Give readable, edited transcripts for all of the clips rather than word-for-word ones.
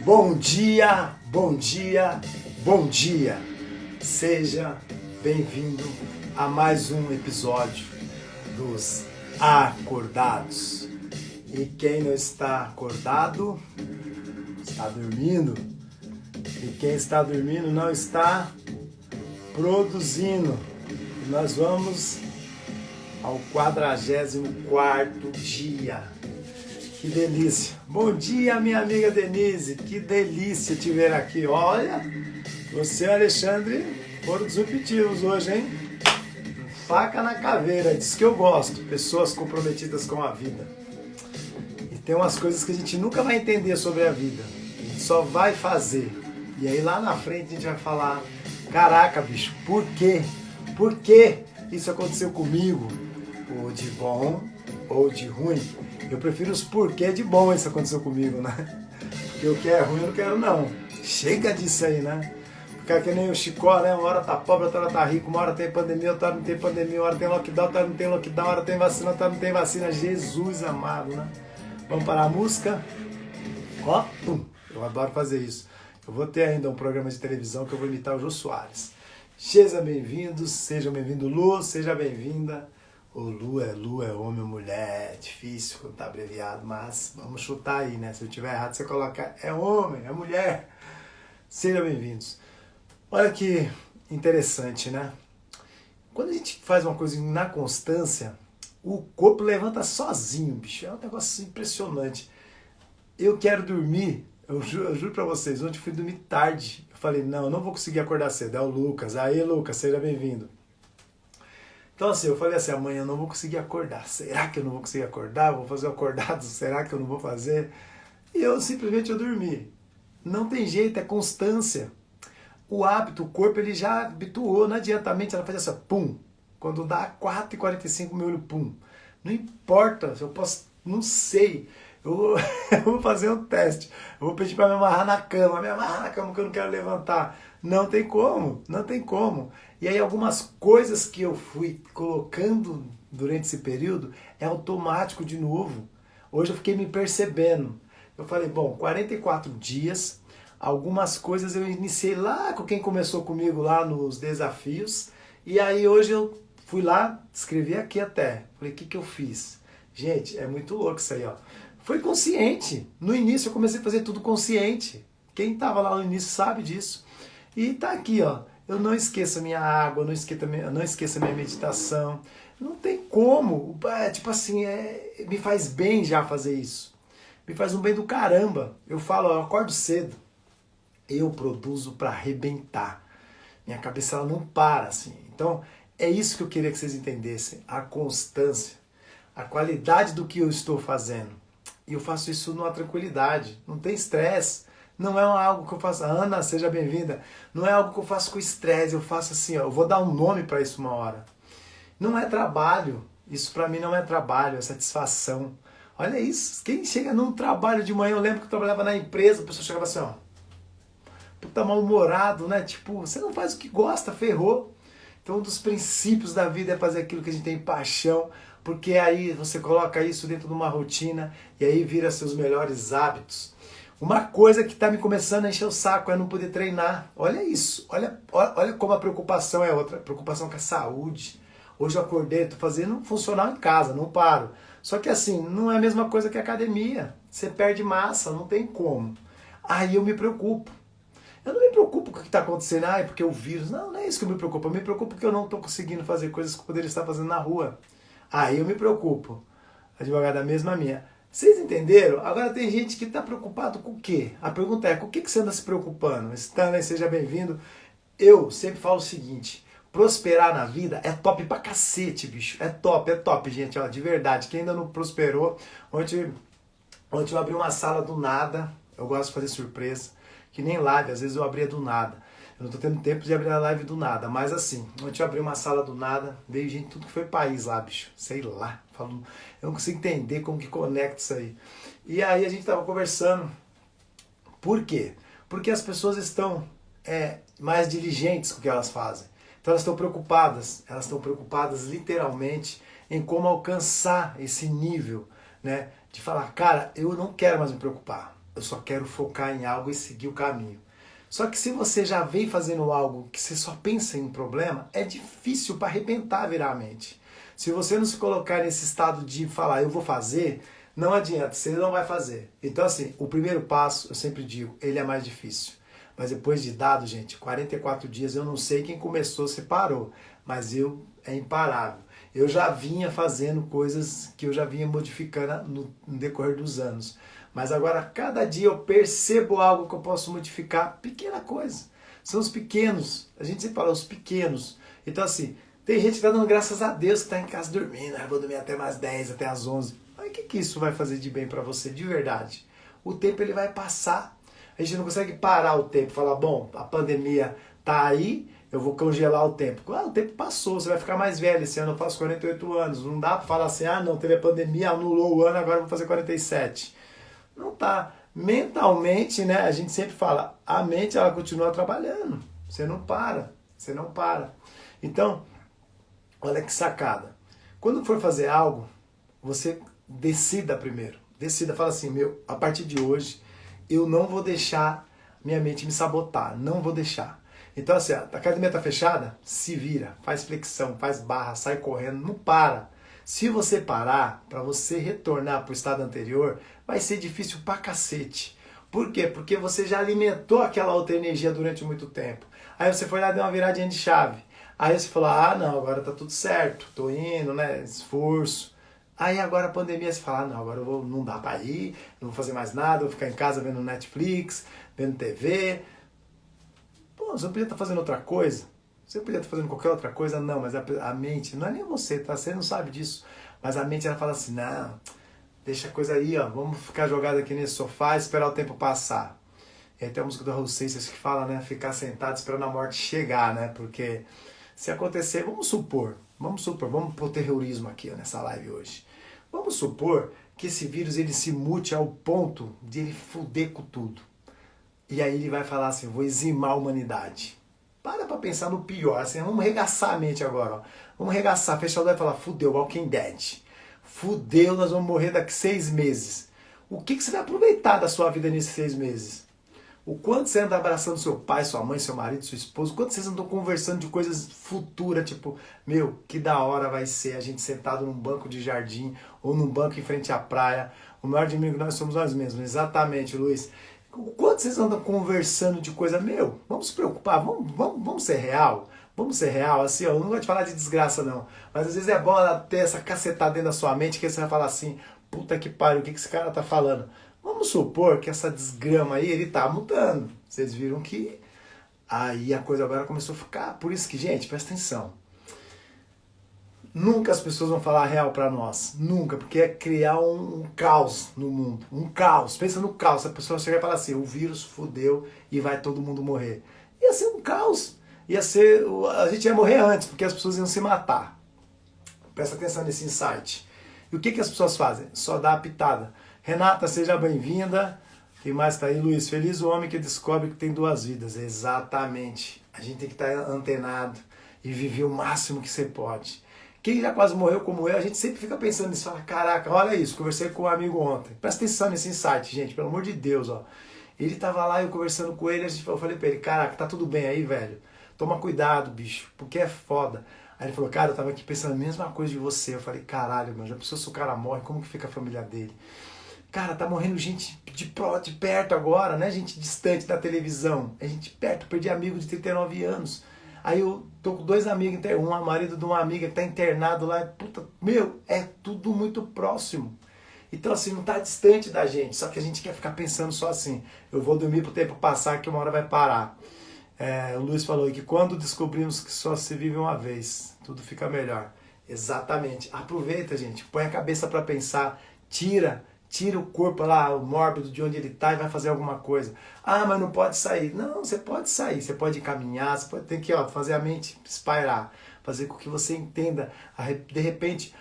Bom dia, bom dia, bom dia! Seja bem-vindo a mais um episódio dos Acordados. E quem não está acordado, está dormindo. E quem está dormindo não está produzindo. E nós vamos ao 44º dia. Que delícia! Bom dia, minha amiga Denise! Que delícia te ver aqui! Olha, você e o Alexandre foram disruptivos hoje, hein? Faca na caveira, diz que eu gosto. Pessoas comprometidas com a vida. E tem umas coisas que a gente nunca vai entender sobre a vida. A gente só vai fazer. E aí lá na frente a gente vai falar: caraca, bicho, por quê? Por que isso aconteceu comigo? Ou de bom ou de ruim. Eu prefiro os porquê de bom isso aconteceu comigo, né? Porque o que é ruim eu não quero não. Chega disso aí, né? Ficar que nem o Chicó, né? Uma hora tá pobre, outra hora tá rico, uma hora tem pandemia, outra hora não tem pandemia, uma hora tem lockdown, outra hora não tem lockdown, uma hora tem vacina, outra hora não tem vacina. Jesus amado, né? Vamos para a música? Ó, pum! Eu adoro fazer isso. Eu vou ter ainda um programa de televisão que eu vou imitar o Jô Soares. Sejam bem-vindos, Lu, seja bem-vinda. O Lu é homem ou mulher, é difícil quando tá abreviado, mas vamos chutar aí, né? Se eu tiver errado, você coloca é homem, é mulher. Sejam bem-vindos. Olha que interessante, né? Quando a gente faz uma coisa na constância, o corpo levanta sozinho, bicho. É um negócio impressionante. Eu quero dormir, eu juro pra vocês, ontem eu fui dormir tarde. Eu falei, não, eu não vou conseguir acordar cedo. É o Lucas. Aí, Lucas, seja bem-vindo. Então assim, eu falei assim, amanhã eu não vou conseguir acordar. Será que eu não vou conseguir acordar? Vou fazer o acordado? Será que eu não vou fazer? E eu simplesmente dormi. Não tem jeito, é constância. O hábito, o corpo, ele já habituou, não adianta a mente, ela faz essa pum. Quando dá 4h45, meu olho pum. Não importa, se eu posso, não sei. Eu vou fazer um teste. Eu vou pedir para me amarrar na cama que eu não quero levantar. Não tem como, não tem como. E aí algumas coisas que eu fui colocando durante esse período é automático de novo. Hoje eu fiquei me percebendo. Eu falei, bom, 44 dias, algumas coisas eu iniciei lá com quem começou comigo lá nos desafios. E aí hoje eu fui lá, escrevi aqui até. Falei, o que eu fiz? Gente, é muito louco isso aí, ó. Foi consciente. No início eu comecei a fazer tudo consciente. Quem estava lá no início sabe disso. E tá aqui, ó. Eu não esqueço a minha água, não esqueço a minha meditação. Não tem como. Tipo assim, me faz bem já fazer isso. Me faz um bem do caramba. Eu falo, ó, eu acordo cedo. Eu produzo para arrebentar. Minha cabeça ela não para assim. Então, é isso que eu queria que vocês entendessem. A constância. A qualidade do que eu estou fazendo. E eu faço isso numa tranquilidade. Não tem estresse. Não é algo que eu faço... Ana, seja bem-vinda. Não é algo que eu faço com estresse. Eu faço assim, ó, eu vou dar um nome para isso uma hora. Não é trabalho. Isso para mim não é trabalho, é satisfação. Olha isso. Quem chega num trabalho de manhã, eu lembro que eu trabalhava na empresa, a pessoa chegava assim, ó. Puta mal-humorado, né? Tipo, você não faz o que gosta, ferrou. Então um dos princípios da vida é fazer aquilo que a gente tem paixão, porque aí você coloca isso dentro de uma rotina e aí vira seus melhores hábitos. Uma coisa que está me começando a encher o saco é não poder treinar. Olha isso, olha como a preocupação é outra. Preocupação com a saúde. Hoje eu acordei, estou fazendo funcional em casa, não paro. Só que assim, não é a mesma coisa que academia. Você perde massa, não tem como. Aí eu me preocupo. Eu não me preocupo com o que está acontecendo, porque o vírus. Não é isso que eu me preocupo. Eu me preocupo porque eu não estou conseguindo fazer coisas que eu poderia estar fazendo na rua. Aí eu me preocupo. Advogada da mesma minha. Vocês entenderam? Agora tem gente que está preocupado com o quê? A pergunta é, com o que você anda se preocupando? Stanley, seja bem-vindo. Eu sempre falo o seguinte, prosperar na vida é top pra cacete, bicho. É top, gente, ó, de verdade. Quem ainda não prosperou, ontem eu abri uma sala do nada, eu gosto de fazer surpresa, que nem live, às vezes eu abria do nada. Eu não tô tendo tempo de abrir a live do nada, mas assim, ontem eu abri uma sala do nada, veio gente, tudo que foi país lá, bicho, sei lá, falo, eu não consigo entender como que conecta isso aí. E aí a gente tava conversando, por quê? Porque as pessoas estão mais diligentes com o que elas fazem. Então elas estão preocupadas literalmente em como alcançar esse nível, né, de falar, cara, eu não quero mais me preocupar. Eu só quero focar em algo e seguir o caminho. Só que se você já vem fazendo algo que você só pensa em problema, é difícil para arrebentar virar a mente. Se você não se colocar nesse estado de falar, eu vou fazer, não adianta, você não vai fazer. Então, assim, o primeiro passo, eu sempre digo, ele é mais difícil. Mas depois de dado, gente, 44 dias, eu não sei quem começou, se parou, mas é imparável. Eu já vinha fazendo coisas que eu já vinha modificando no decorrer dos anos. Mas agora, cada dia eu percebo algo que eu posso modificar. Pequena coisa. São os pequenos. A gente sempre fala os pequenos. Então, assim, tem gente que está dando graças a Deus que está em casa dormindo. Vou dormir até mais 10, até as 11. Mas o que isso vai fazer de bem para você, de verdade? O tempo ele vai passar. A gente não consegue parar o tempo. Falar, bom, a pandemia tá aí, eu vou congelar o tempo. O tempo passou, você vai ficar mais velho. Esse ano eu faço 48 anos. Não dá para falar assim, não, teve a pandemia, anulou o ano, agora eu vou fazer 47. Não tá. Mentalmente, né? A gente sempre fala, a mente ela continua trabalhando. Você não para. Você não para. Então, olha que sacada. Quando for fazer algo, você decida primeiro. Decida, fala assim, a partir de hoje, eu não vou deixar minha mente me sabotar. Não vou deixar. Então, assim, a academia tá fechada? Se vira. Faz flexão, faz barra, sai correndo, não para. Se você parar, para você retornar para o estado anterior, vai ser difícil pra cacete. Por quê? Porque você já alimentou aquela outra energia durante muito tempo. Aí você foi lá e deu uma viradinha de chave. Aí você falou, não, agora tá tudo certo, tô indo, né, esforço. Aí agora a pandemia, você fala, não, agora não dá pra ir, não vou fazer mais nada, vou ficar em casa vendo Netflix, vendo TV. Pô, você não podia estar fazendo outra coisa? Você podia estar fazendo qualquer outra coisa? Não, mas a mente, não é nem você, tá? Você não sabe disso. Mas a mente, ela fala assim, não, deixa a coisa aí, ó, vamos ficar jogado aqui nesse sofá e esperar o tempo passar. E aí tem a música do Raul Seixas que fala, né, ficar sentado esperando a morte chegar, né? Porque se acontecer, vamos pôr terrorismo aqui, ó, nessa live hoje. Vamos supor que esse vírus, ele se mute ao ponto de ele fuder com tudo. E aí ele vai falar assim, vou eximar a humanidade. Para pra pensar no pior, assim, vamos regaçar a mente agora, ó. Vamos regaçar, fechar o olho e falar, fudeu, Walking Dead. Fudeu, nós vamos morrer daqui 6 meses. O que você vai aproveitar da sua vida nesses 6 meses? O quanto você anda abraçando seu pai, sua mãe, seu marido, sua esposa, o quanto vocês andam conversando de coisas futuras, tipo, que da hora vai ser a gente sentado num banco de jardim ou num banco em frente à praia. O maior inimigo que nós somos nós mesmos, exatamente, Luiz. O quanto vocês andam conversando de coisa, vamos se preocupar, vamos ser real. Vamos ser real, assim, ó, eu não vou te falar de desgraça não, mas às vezes é bom ela ter essa cacetada dentro da sua mente que você vai falar assim, puta que pariu, o que esse cara tá falando? Vamos supor que essa desgrama aí, ele tá mudando. Vocês viram que aí a coisa agora começou a ficar, por isso que, gente, presta atenção. Nunca as pessoas vão falar a real pra nós. Nunca, porque é criar um caos no mundo. Um caos. Pensa no caos. A pessoa chega e fala assim, o vírus fudeu e vai todo mundo morrer. Ia ser um caos. A gente ia morrer antes, porque as pessoas iam se matar. Presta atenção nesse insight. E o que as pessoas fazem? Só dá a pitada. Renata, seja bem-vinda. Quem mais tá aí? Luiz, feliz o homem que descobre que tem 2 vidas. Exatamente. A gente tem que estar antenado e viver o máximo que você pode. Quem já quase morreu como eu, a gente sempre fica pensando nisso. Fala, caraca, olha isso, conversei com um amigo ontem. Presta atenção nesse insight, gente, pelo amor de Deus, ó. Ele tava lá, eu conversando com ele, eu falei pra ele, caraca, tá tudo bem aí, velho? Toma cuidado, bicho, porque é foda. Aí ele falou, cara, eu tava aqui pensando a mesma coisa de você. Eu falei, caralho, já pensou se o cara morre, como que fica a família dele? Cara, tá morrendo gente de perto agora, não é gente distante da televisão. É gente perto, perdi amigo de 39 anos. Aí eu tô com 2 amigos, um marido de uma amiga que tá internado lá. Puta, é tudo muito próximo. Então assim, não tá distante da gente, só que a gente quer ficar pensando só assim, eu vou dormir pro tempo passar que uma hora vai parar. O Luiz falou que quando descobrimos que só se vive uma vez, tudo fica melhor. Exatamente. Aproveita, gente, põe a cabeça para pensar, tira o corpo lá, o mórbido de onde ele está e vai fazer alguma coisa. Mas não pode sair. Não, você pode sair, você pode caminhar, você pode ter que fazer a mente espairar, fazer com que você entenda. De repente,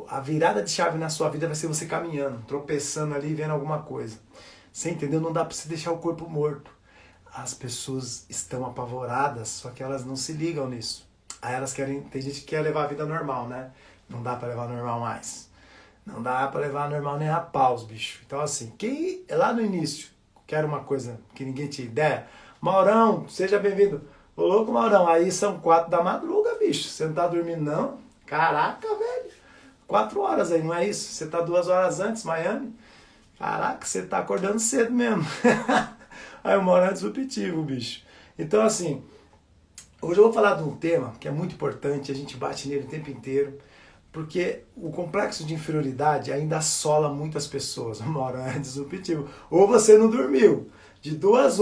a virada de chave na sua vida vai ser você caminhando, tropeçando ali, vendo alguma coisa. Você entendeu? Não dá para você deixar o corpo morto. As pessoas estão apavoradas, só que elas não se ligam nisso. Aí elas querem, tem gente que quer levar a vida normal, né? Não dá para levar normal mais. Não dá pra levar normal nem a paus, bicho. Então assim, quem é lá no início quer uma coisa que ninguém tinha ideia, Maurão, seja bem-vindo. Ô louco, Maurão, aí são 4 da madruga, bicho. Você não tá dormindo, não? Caraca, velho. 4 horas aí, não é isso? Você tá 2 horas antes, Miami? Caraca, você tá acordando cedo mesmo. Aí o Maurão é disruptivo, bicho. Então, assim, hoje eu vou falar de um tema que é muito importante, a gente bate nele o tempo inteiro, porque o complexo de inferioridade ainda assola muitas pessoas. O Maurão é disruptivo. Ou você não dormiu, de 2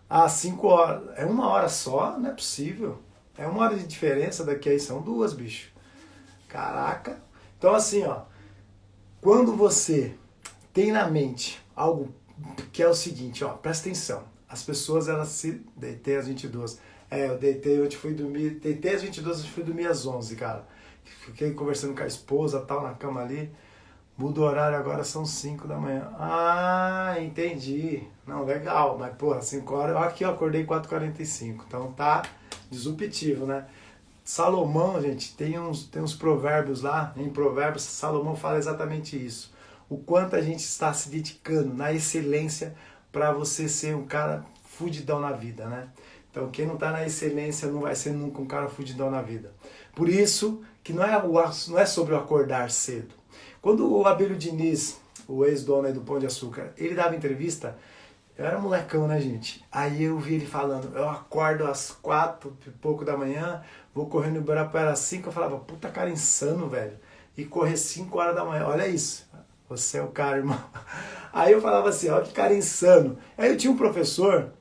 às 5 horas. É 1 hora só? Não é possível. É 1 hora de diferença, daqui aí são 2, bicho. Caraca. Então assim, ó, quando você tem na mente algo que é o seguinte, ó, presta atenção. As pessoas, elas se... Deitei às 22. Eu deitei, hoje fui dormir... Deitei às 22, fui dormir às 11, cara. Fiquei conversando com a esposa, tal, na cama ali. Muda o horário, agora são 5 da manhã. Ah, entendi. Não, legal. Mas, porra, 5 horas... Aqui eu acordei 4h45. Então tá disruptivo, né? Salomão, gente, tem uns provérbios lá. Em Provérbios, Salomão fala exatamente isso. O quanto a gente está se dedicando na excelência para você ser um cara fudidão na vida, né? Então, quem não está na excelência não vai ser nunca um cara fudidão na vida. Por isso que não é sobre o acordar cedo. Quando o Abílio Diniz, o ex-dono aí do Pão de Açúcar, ele dava entrevista, eu era molecão, né, gente? Aí eu vi ele falando, eu acordo às 4 e pouco da manhã, vou correr no Ibirapuera às 5, eu falava, puta cara insano, velho. E correr 5 horas da manhã, olha isso. Você é o cara, irmão. Aí eu falava assim, olha que cara insano. Aí eu tinha um professor,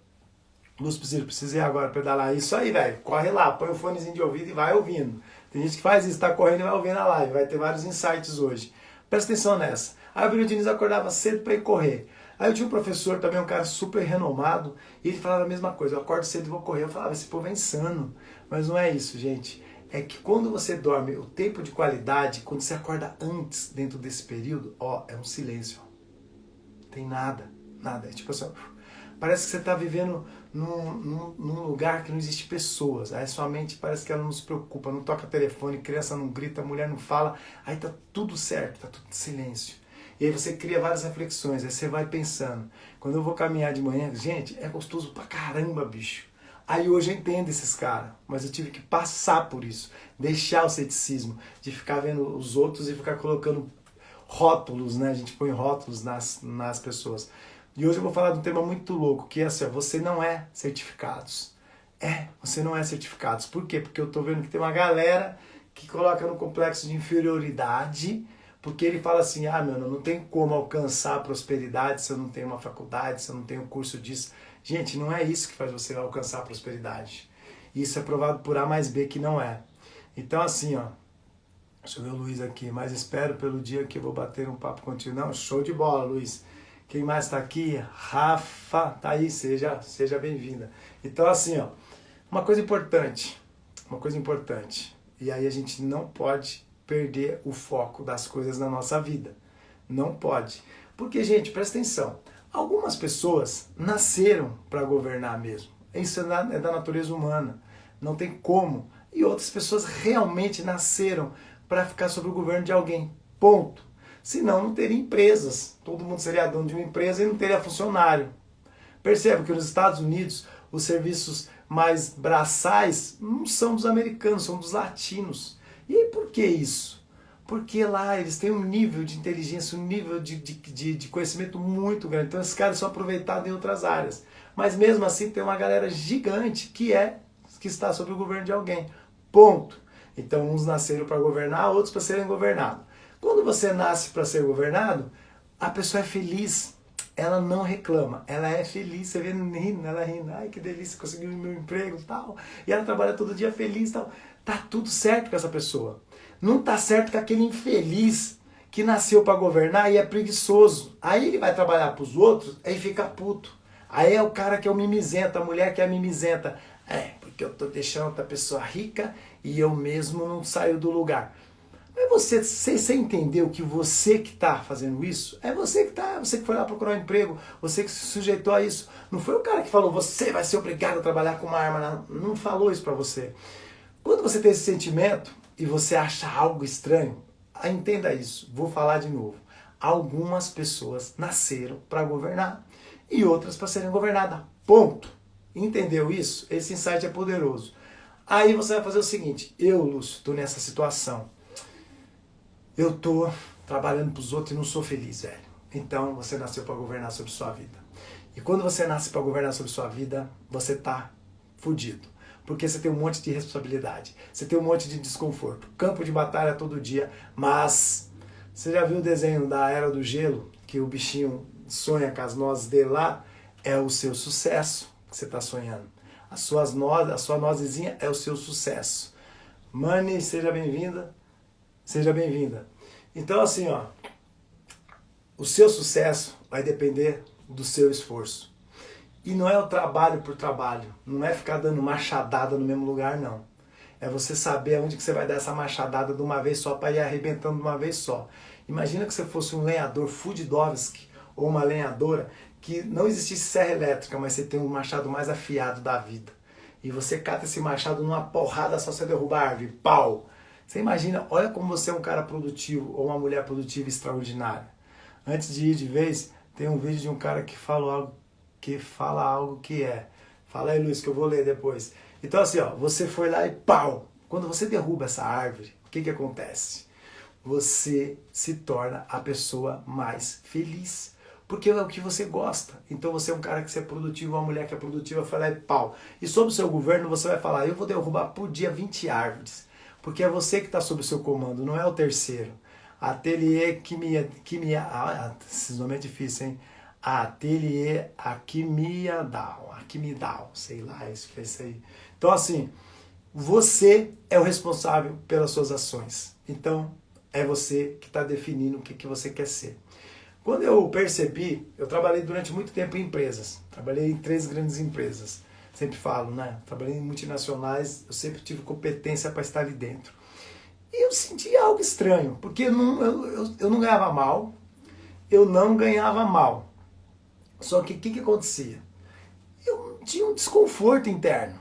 Lúcio, precisei agora pedalar. Isso aí, velho, corre lá, põe o fonezinho de ouvido e vai ouvindo. Tem gente que faz isso, tá correndo e vai ouvindo a live, vai ter vários insights hoje. Presta atenção nessa. Aí o Abílio Diniz acordava cedo para ir correr. Aí eu tinha um professor também, um cara super renomado, e ele falava a mesma coisa, eu acordo cedo e vou correr. Eu falava, esse povo é insano. Mas não é isso, gente. É que quando você dorme o tempo de qualidade, quando você acorda antes, dentro desse período, ó, é um silêncio. Tem nada, nada. É tipo assim, parece que você está vivendo num lugar que não existe pessoas. Aí sua mente parece que ela não se preocupa, não toca telefone, criança não grita, mulher não fala. Aí tá tudo certo, tá tudo em silêncio. E aí você cria várias reflexões, aí você vai pensando. Quando eu vou caminhar de manhã, gente, é gostoso pra caramba, bicho. Aí hoje eu entendo esses caras, mas eu tive que passar por isso, deixar o ceticismo, de ficar vendo os outros e ficar colocando rótulos, né? A gente põe rótulos nas pessoas. E hoje eu vou falar de um tema muito louco, que é assim, ó, você não é certificados. Você não é certificados. Por quê? Porque eu tô vendo que tem uma galera que coloca no complexo de inferioridade, porque ele fala assim, mano, não tem como alcançar a prosperidade se eu não tenho uma faculdade, se eu não tenho um curso disso. Gente, não é isso que faz você alcançar a prosperidade. Isso é provado por A mais B que não é. Então assim, ó, deixa eu ver o Luiz aqui, mas espero pelo dia que eu vou bater um papo contigo. Não, show de bola, Luiz. Quem mais tá aqui? Rafa, tá aí, seja bem-vinda. Então assim, ó, uma coisa importante, e aí a gente não pode perder o foco das coisas na nossa vida. Não pode. Porque, gente, presta atenção. Algumas pessoas nasceram para governar mesmo. Isso é da natureza humana. Não tem como. E outras pessoas realmente nasceram para ficar sob o governo de alguém. Ponto. Senão não teria empresas. Todo mundo seria dono de uma empresa e não teria funcionário. Perceba que nos Estados Unidos os serviços mais braçais não são dos americanos, são dos latinos. E por que isso? Porque lá eles têm um nível de inteligência, um nível de conhecimento muito grande. Então esses caras são aproveitados em outras áreas. Mas mesmo assim tem uma galera gigante que está sob o governo de alguém. Ponto. Então uns nasceram para governar, outros para serem governados. Quando você nasce para ser governado, a pessoa é feliz. Ela não reclama, ela é feliz. Você vê ela rindo, ai que delícia, consegui o meu emprego e tal. E ela trabalha todo dia feliz e tal. Tá tudo certo com essa pessoa. Não tá certo com aquele infeliz que nasceu para governar e é preguiçoso. Aí ele vai trabalhar para os outros e fica puto. Aí é o cara que é o mimizento, a mulher que é a mimizenta. Porque eu tô deixando outra pessoa rica e eu mesmo não saio do lugar. Mas você entendeu que você que está fazendo isso? É você que foi lá procurar um emprego, você que se sujeitou a isso. Não foi o cara que falou, você vai ser obrigado a trabalhar com uma arma. Não falou isso para você. Quando você tem esse sentimento e você acha algo estranho, entenda isso, vou falar de novo. Algumas pessoas nasceram para governar e outras para serem governadas. Ponto. Entendeu isso? Esse insight é poderoso. Aí você vai fazer o seguinte, eu, Lúcio, estou nessa situação. Eu estou trabalhando para os outros e não sou feliz, velho. Então você nasceu para governar sobre sua vida. E quando você nasce para governar sobre sua vida, você tá fudido. Porque você tem um monte de responsabilidade. Você tem um monte de desconforto. Campo de batalha todo dia. Mas você já viu o desenho da Era do Gelo? Que o bichinho sonha com as nozes dele lá? É o seu sucesso que você está sonhando. A sua nozezinha é o seu sucesso. Mani, seja bem-vinda. Seja bem-vinda. Então assim, ó. O seu sucesso vai depender do seu esforço. E não é o trabalho por trabalho. Não é ficar dando machadada no mesmo lugar, não. É você saber onde que você vai dar essa machadada de uma vez só para ir arrebentando de uma vez só. Imagina que você fosse um lenhador Fudidovski ou uma lenhadora que não existisse serra elétrica, mas você tem um machado mais afiado da vida. E você cata esse machado numa porrada só você derrubar a árvore. Pau! Você imagina, olha como você é um cara produtivo ou uma mulher produtiva extraordinária. Antes de ir de vez, tem um vídeo de um cara que fala algo que é. Fala aí, Luiz, que eu vou ler depois. Então assim, ó, você foi lá e pau! Quando você derruba essa árvore, o que acontece? Você se torna a pessoa mais feliz. Porque é o que você gosta. Então você é um cara que é produtivo, uma mulher que é produtiva, vai lá e pau. E sobre o seu governo, você vai falar, eu vou derrubar por dia 20 árvores. Porque é você que está sob o seu comando, não é o terceiro. Ateliê esses nomes é difícil, hein? Ateliê Akimidal, sei lá, isso que é isso aí. Então assim, você é o responsável pelas suas ações. Então, é você que está definindo o que você quer ser. Quando eu percebi, eu trabalhei durante muito tempo em empresas. Trabalhei em 3 grandes empresas. Sempre falo, né? Trabalhei em multinacionais, eu sempre tive competência para estar ali dentro. E eu senti algo estranho, porque eu não ganhava mal, eu não ganhava mal. Só que o que acontecia? Eu tinha um desconforto interno.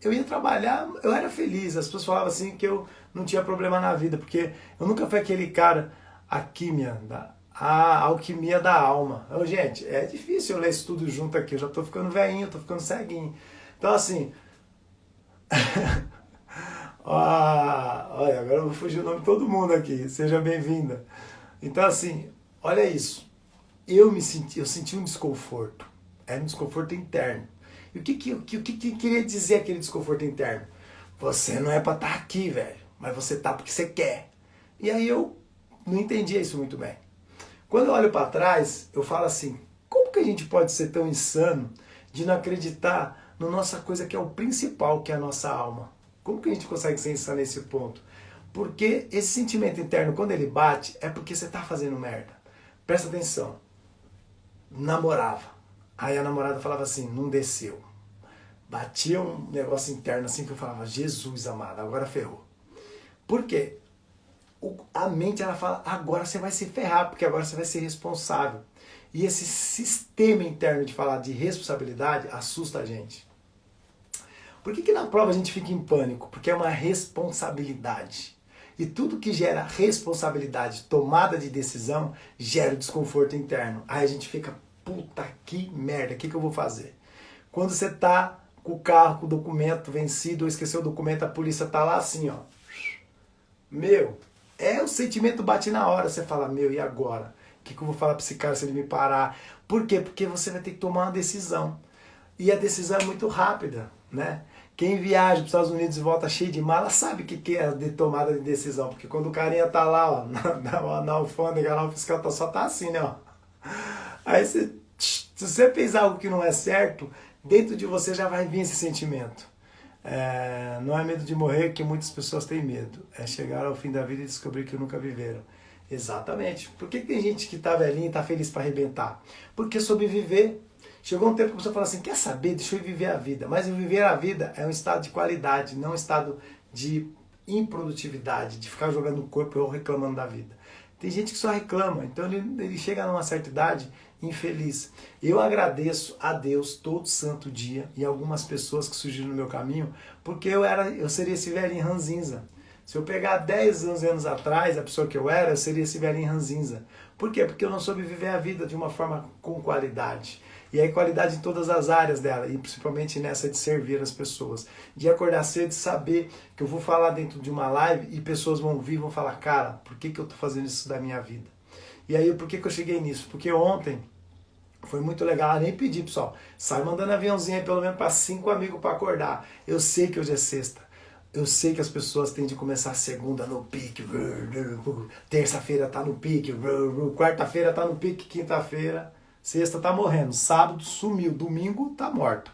Eu ia trabalhar, eu era feliz. As pessoas falavam assim que eu não tinha problema na vida, porque eu nunca fui aquele cara, a alquimia da alma. Então, gente, é difícil eu ler isso tudo junto aqui. Eu já tô ficando velhinho, tô ficando ceguinho. Então assim... olha, agora eu vou fugir o nome de todo mundo aqui. Seja bem-vinda. Então assim, olha isso. Eu senti um desconforto. Era um desconforto interno. E o que queria dizer aquele desconforto interno? Você não é pra estar aqui, velho. Mas você tá porque você quer. E aí eu não entendia isso muito bem. Quando eu olho para trás, eu falo assim, como que a gente pode ser tão insano de não acreditar na nossa coisa que é o principal, que é a nossa alma? Como que a gente consegue ser insano nesse ponto? Porque esse sentimento interno, quando ele bate, é porque você tá fazendo merda. Presta atenção. Namorava. Aí a namorada falava assim, não desceu. Batia um negócio interno assim que eu falava, Jesus amado, agora ferrou. Por quê? A mente ela fala, agora você vai se ferrar, porque agora você vai ser responsável. E esse sistema interno de falar de responsabilidade assusta a gente. Por que na prova a gente fica em pânico? Porque é uma responsabilidade. E tudo que gera responsabilidade, tomada de decisão, gera desconforto interno. Aí a gente fica, puta que merda, o que eu vou fazer? Quando você tá com o carro, com o documento vencido, ou esqueceu o documento, a polícia tá lá assim, ó. Meu, o sentimento bate na hora, você fala, meu, e agora? O que eu vou falar pra esse cara se ele me parar? Por quê? Porque você vai ter que tomar uma decisão. E a decisão é muito rápida, né? Quem viaja para os Estados Unidos e volta cheio de mala sabe o que é a tomada de decisão. Porque quando o carinha tá lá, ó, na alfândega, lá, o fiscal só tá assim, né? Ó. Aí se você fez algo que não é certo, dentro de você já vai vir esse sentimento. Não é medo de morrer que muitas pessoas têm medo. É chegar ao fim da vida e descobrir que nunca viveram. Exatamente. Por que tem gente que tá velhinha e tá feliz para arrebentar? Porque sobreviver. Chegou um tempo que você fala assim, quer saber? Deixa eu viver a vida. Mas viver a vida é um estado de qualidade, não um estado de improdutividade, de ficar jogando o corpo ou reclamando da vida. Tem gente que só reclama, então ele chega numa certa idade infeliz. Eu agradeço a Deus todo santo dia e algumas pessoas que surgiram no meu caminho, porque eu seria esse velhinho ranzinza. Se eu pegar 10, 11 anos atrás, a pessoa que eu era, eu seria esse velhinho ranzinza. Por quê? Porque eu não soube viver a vida de uma forma com qualidade. E aí qualidade em todas as áreas dela, e principalmente nessa de servir as pessoas. De acordar cedo e saber que eu vou falar dentro de uma live e pessoas vão ouvir e vão falar, cara, por que eu tô fazendo isso da minha vida? E aí, por que eu cheguei nisso? Porque ontem foi muito legal, eu nem pedi, pessoal. Sai mandando aviãozinho aí pelo menos para 5 amigos para acordar. Eu sei que hoje é sexta. Eu sei que as pessoas têm de começar segunda no pique, terça-feira tá no pique, quarta-feira tá no pique, quinta-feira, sexta tá morrendo, sábado sumiu, domingo tá morto.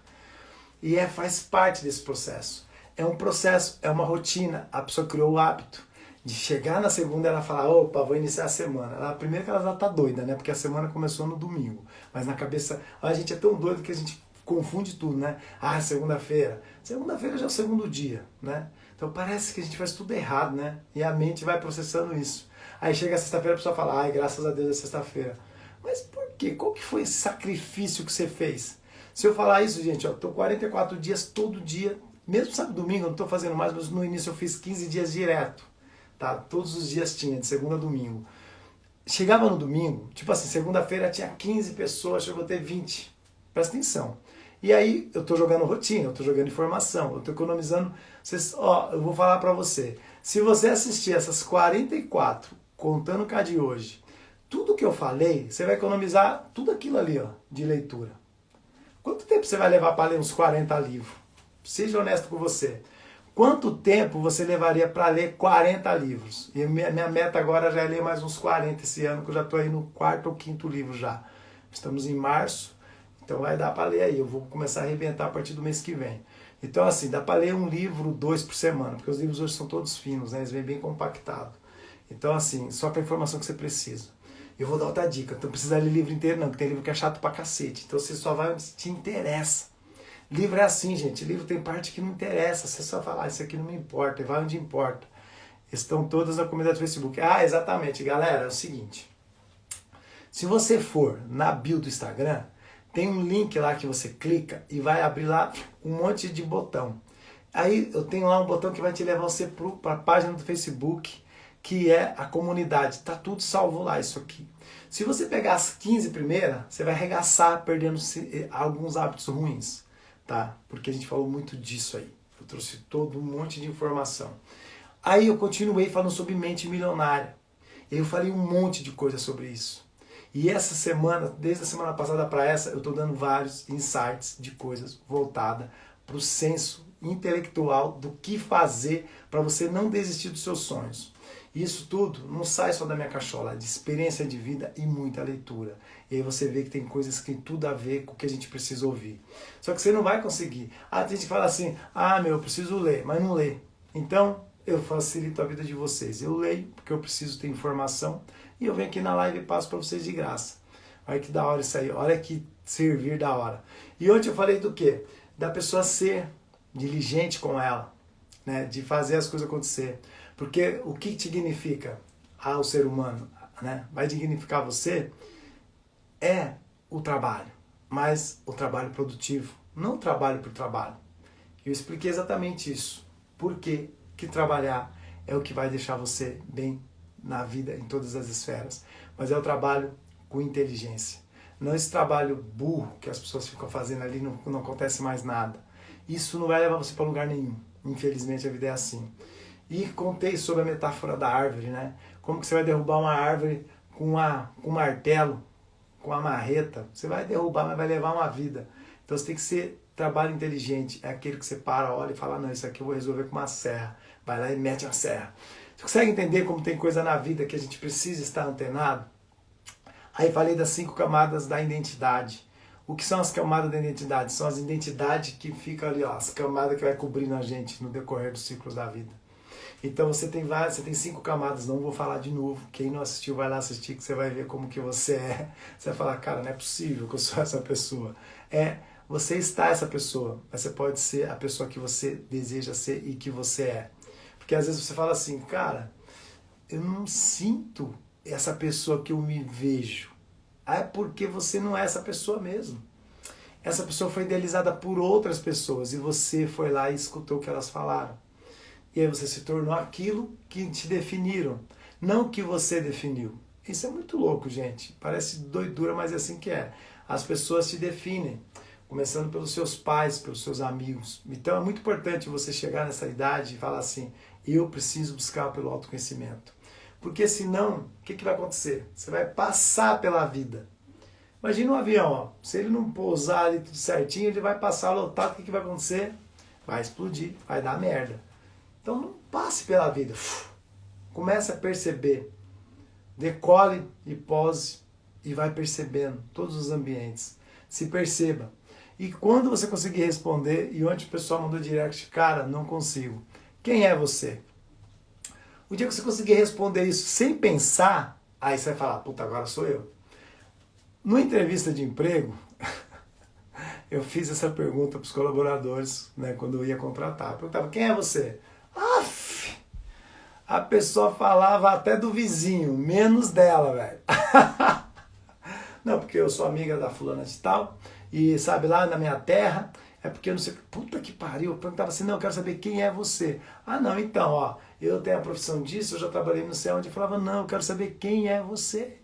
E faz parte desse processo. É um processo, é uma rotina. A pessoa criou o hábito de chegar na segunda e ela falar, opa, vou iniciar a semana. Primeiro que ela já tá doida, né? Porque a semana começou no domingo. Mas na cabeça, a gente é tão doido que a gente confunde tudo, né? Ah, segunda-feira. Segunda-feira já é o segundo dia, né? Então parece que a gente faz tudo errado, né? E a mente vai processando isso. Aí chega a sexta-feira a pessoa fala, ai, graças a Deus é sexta-feira. Mas por quê? Qual que foi esse sacrifício que você fez? Se eu falar isso, gente, ó, tô 44 dias todo dia, mesmo sabe domingo, eu não tô fazendo mais, mas no início eu fiz 15 dias direto, tá? Todos os dias tinha, de segunda a domingo. Chegava no domingo, tipo assim, segunda-feira tinha 15 pessoas, chegou a ter 20. Presta atenção. E aí eu tô jogando rotina, eu tô jogando informação, eu tô economizando. Ó, eu vou falar pra você. Se você assistir essas 44, contando com a de hoje, tudo que eu falei, você vai economizar tudo aquilo ali, ó, de leitura. Quanto tempo você vai levar para ler uns 40 livros? Seja honesto com você. Quanto tempo você levaria para ler 40 livros? E minha meta agora já é ler mais uns 40 esse ano, que eu já estou aí no 4º ou 5º livro já. Estamos em março, então vai dar para ler aí. Eu vou começar a arrebentar a partir do mês que vem. Então assim, dá para ler um livro, 2 por semana, porque os livros hoje são todos finos, né? Eles vêm bem compactados. Então assim, só com a informação que você precisa. Eu vou dar outra dica, então não precisa ler livro inteiro não, porque tem livro que é chato pra cacete. Então você só vai onde te interessa. Livro é assim, gente, livro tem parte que não interessa, você só fala, isso aqui não me importa, e vai onde importa. Estão todas na comunidade do Facebook. Ah, exatamente, galera, é o seguinte. Se você for na bio do Instagram, tem um link lá que você clica e vai abrir lá um monte de botão. Aí eu tenho lá um botão que vai te levar você para a página do Facebook, que é a comunidade. Tá tudo salvo lá, isso aqui. Se você pegar as 15 primeiras, você vai arregaçar perdendo alguns hábitos ruins, tá? Porque a gente falou muito disso aí. Eu trouxe todo um monte de informação. Aí eu continuei falando sobre mente milionária. Eu falei um monte de coisa sobre isso. E essa semana, desde a semana passada para essa, eu estou dando vários insights de coisas voltadas para o senso intelectual do que fazer para você não desistir dos seus sonhos. Isso tudo não sai só da minha cachola, é de experiência de vida e muita leitura. E aí você vê que tem coisas que tem tudo a ver com o que a gente precisa ouvir. Só que você não vai conseguir. Tem gente que fala assim, eu preciso ler, mas não lê. Então, eu facilito a vida de vocês. Eu leio, porque eu preciso ter informação, e eu venho aqui na live e passo para vocês de graça. Olha que da hora isso aí, olha que servir da hora. E ontem eu falei do quê? Da pessoa ser diligente com ela, né? De fazer as coisas acontecer. Porque o que significa o ser humano, né? Vai dignificar você é o trabalho, mas o trabalho produtivo, não o trabalho por trabalho. Eu expliquei exatamente isso. Por que trabalhar é o que vai deixar você bem na vida, em todas as esferas. Mas é o trabalho com inteligência. Não esse trabalho burro que as pessoas ficam fazendo ali, não acontece mais nada. Isso não vai levar você para lugar nenhum. Infelizmente a vida é assim. E contei sobre a metáfora da árvore, né? Como que você vai derrubar uma árvore com um martelo, com uma marreta. Você vai derrubar, mas vai levar uma vida. Então você tem que ser trabalho inteligente. É aquele que você para, olha e fala, não, isso aqui eu vou resolver com uma serra. Vai lá e mete a serra. Você consegue entender como tem coisa na vida que a gente precisa estar antenado? Aí falei das 5 camadas da identidade. O que são as camadas da identidade? São as identidades que ficam ali, ó, as camadas que vai cobrindo a gente no decorrer dos ciclos da vida. Então você tem 5 camadas, não vou falar de novo. Quem não assistiu, vai lá assistir que você vai ver como que você é. Você vai falar, cara, não é possível que eu sou essa pessoa. Você está essa pessoa, mas você pode ser a pessoa que você deseja ser e que você é. Porque às vezes você fala assim, cara, eu não sinto essa pessoa que eu me vejo. É porque você não é essa pessoa mesmo. Essa pessoa foi idealizada por outras pessoas e você foi lá e escutou o que elas falaram. E aí você se tornou aquilo que te definiram, não o que você definiu. Isso é muito louco, gente. Parece doidura, mas é assim que é. As pessoas te definem, começando pelos seus pais, pelos seus amigos. Então é muito importante você chegar nessa idade e falar assim, eu preciso buscar pelo autoconhecimento. Porque senão, o que vai acontecer? Você vai passar pela vida. Imagina um avião, ó. Se ele não pousar ali tudo certinho, ele vai passar lotado, o que vai acontecer? Vai explodir, vai dar merda. Então não passe pela vida. Comece a perceber. Decole e pose e vai percebendo todos os ambientes. Se perceba. E quando você conseguir responder, e ontem o pessoal mandou direct, cara, não consigo. Quem é você? O dia que você conseguir responder isso sem pensar, aí você vai falar, puta, agora sou eu. Numa entrevista de emprego, eu fiz essa pergunta para os colaboradores, né, quando eu ia contratar. Eu perguntava, quem é você? Aff! A pessoa falava até do vizinho, menos dela, velho. Não, porque eu sou amiga da fulana de tal, e sabe, lá na minha terra, é porque eu não sei, puta que pariu, eu perguntava assim, não, eu quero saber quem é você. Ah, não, então, ó, eu tenho a profissão disso, eu já trabalhei no céu, onde eu falava, não, eu quero saber quem é você.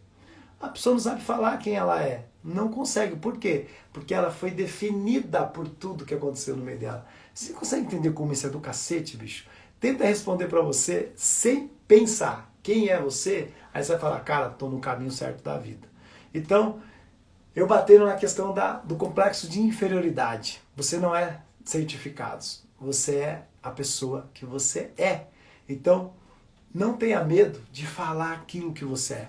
A pessoa não sabe falar quem ela é, não consegue. Por quê? Porque ela foi definida por tudo que aconteceu no meio dela. Você consegue entender como isso é do cacete, bicho? Tenta responder pra você sem pensar quem é você, aí você vai falar, cara, tô no caminho certo da vida. Então, eu batendo na questão do complexo de inferioridade. Você não é certificados, você é a pessoa que você é. Então, não tenha medo de falar aquilo que você é.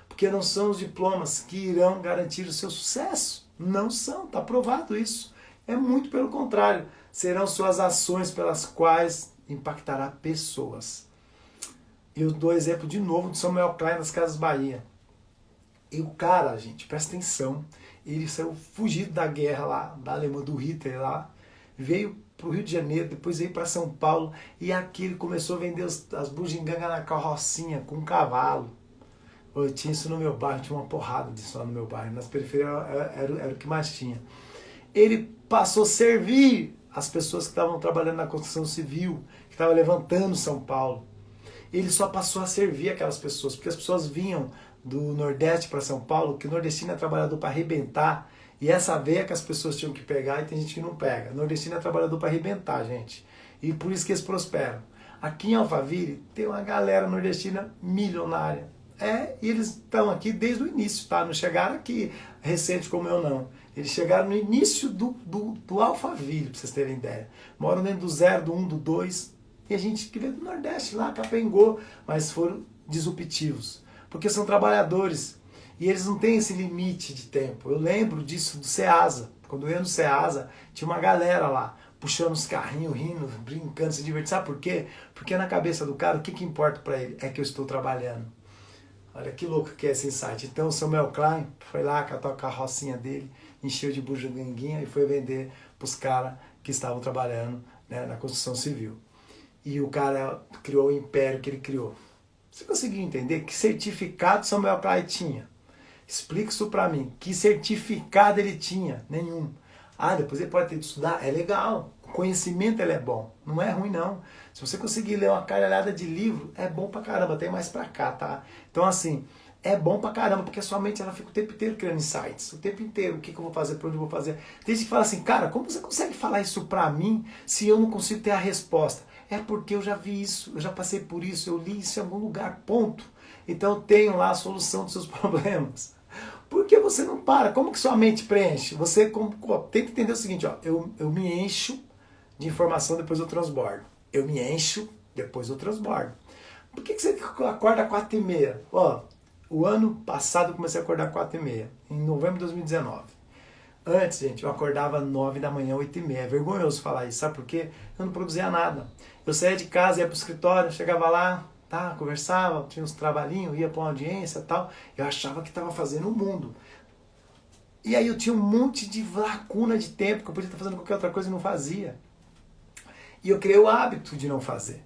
Porque não são os diplomas que irão garantir o seu sucesso. Não são, está provado isso. É muito pelo contrário. Serão suas ações pelas quais impactará pessoas. Eu dou exemplo de novo de Samuel Klein nas Casas Bahia. E o cara, gente, presta atenção, ele saiu fugido da guerra lá, da Alemanha, do Hitler lá, veio para o Rio de Janeiro, depois veio para São Paulo, e aqui ele começou a vender as bugigangas na carrocinha, com um cavalo. Eu tinha isso no meu bairro, tinha uma porrada disso lá no meu bairro, nas periferias era o que mais tinha. Ele passou a servir as pessoas que estavam trabalhando na construção civil, que estavam levantando São Paulo. Ele só passou a servir aquelas pessoas, porque as pessoas vinham do Nordeste para São Paulo, que o nordestino é trabalhador para arrebentar, e essa veia que as pessoas tinham que pegar, e tem gente que não pega. O nordestino é trabalhador para arrebentar, gente. E por isso que eles prosperam. Aqui em Alphaville tem uma galera nordestina milionária. E eles estão aqui desde o início, tá? Não chegaram aqui recente como eu, não. Eles chegaram no início do Alphaville, para vocês terem ideia. Moram dentro do 0, do 1, do 2. E a gente que veio do Nordeste lá, capengou, mas foram disruptivos. Porque são trabalhadores. E eles não têm esse limite de tempo. Eu lembro disso do Ceasa. Quando eu ia no Ceasa, tinha uma galera lá, puxando os carrinhos, rindo, brincando, se divertindo. Sabe por quê? Porque na cabeça do cara, o que importa para ele? É que eu estou trabalhando. Olha que louco que é esse insight. Então o Samuel Klein foi lá, catou a carrocinha dele, encheu de bugiganguinha e foi vender para os caras que estavam trabalhando, né, na construção civil. E o cara criou o império que ele criou. Você conseguiu entender que certificado Samuel Klein tinha? Explica isso para mim. Que certificado ele tinha? Nenhum. Ah, depois ele pode ter de estudar? É legal. O conhecimento ele é bom. Não é ruim, não. Se você conseguir ler uma caralhada de livro, é bom pra caramba. Tem mais pra cá, tá? Então, assim, é bom pra caramba, porque a sua mente ela fica o tempo inteiro criando insights. O tempo inteiro. O que eu vou fazer, pra onde eu vou fazer. Tem gente que fala assim, cara, como você consegue falar isso pra mim se eu não consigo ter a resposta? É porque eu já vi isso, eu já passei por isso, eu li isso em algum lugar, ponto. Então eu tenho lá a solução dos seus problemas. Por que você não para? Como que sua mente preenche? Você tem que entender o seguinte, ó, eu me encho de informação, depois eu transbordo. Eu me encho, depois eu transbordo. Por que você acorda às 4h30? Ó, o ano passado eu comecei a acordar às 4h30, em novembro de 2019. Antes, gente, eu acordava 9 da manhã, 8h30. É vergonhoso falar isso, sabe por quê? Eu não produzia nada. Eu saía de casa, ia pro escritório, chegava lá, tá, conversava, tinha uns trabalhinhos, ia para uma audiência e tal. Eu achava que estava fazendo o mundo. E aí eu tinha um monte de lacuna de tempo, que eu podia estar fazendo qualquer outra coisa e não fazia. E eu criei o hábito de não fazer.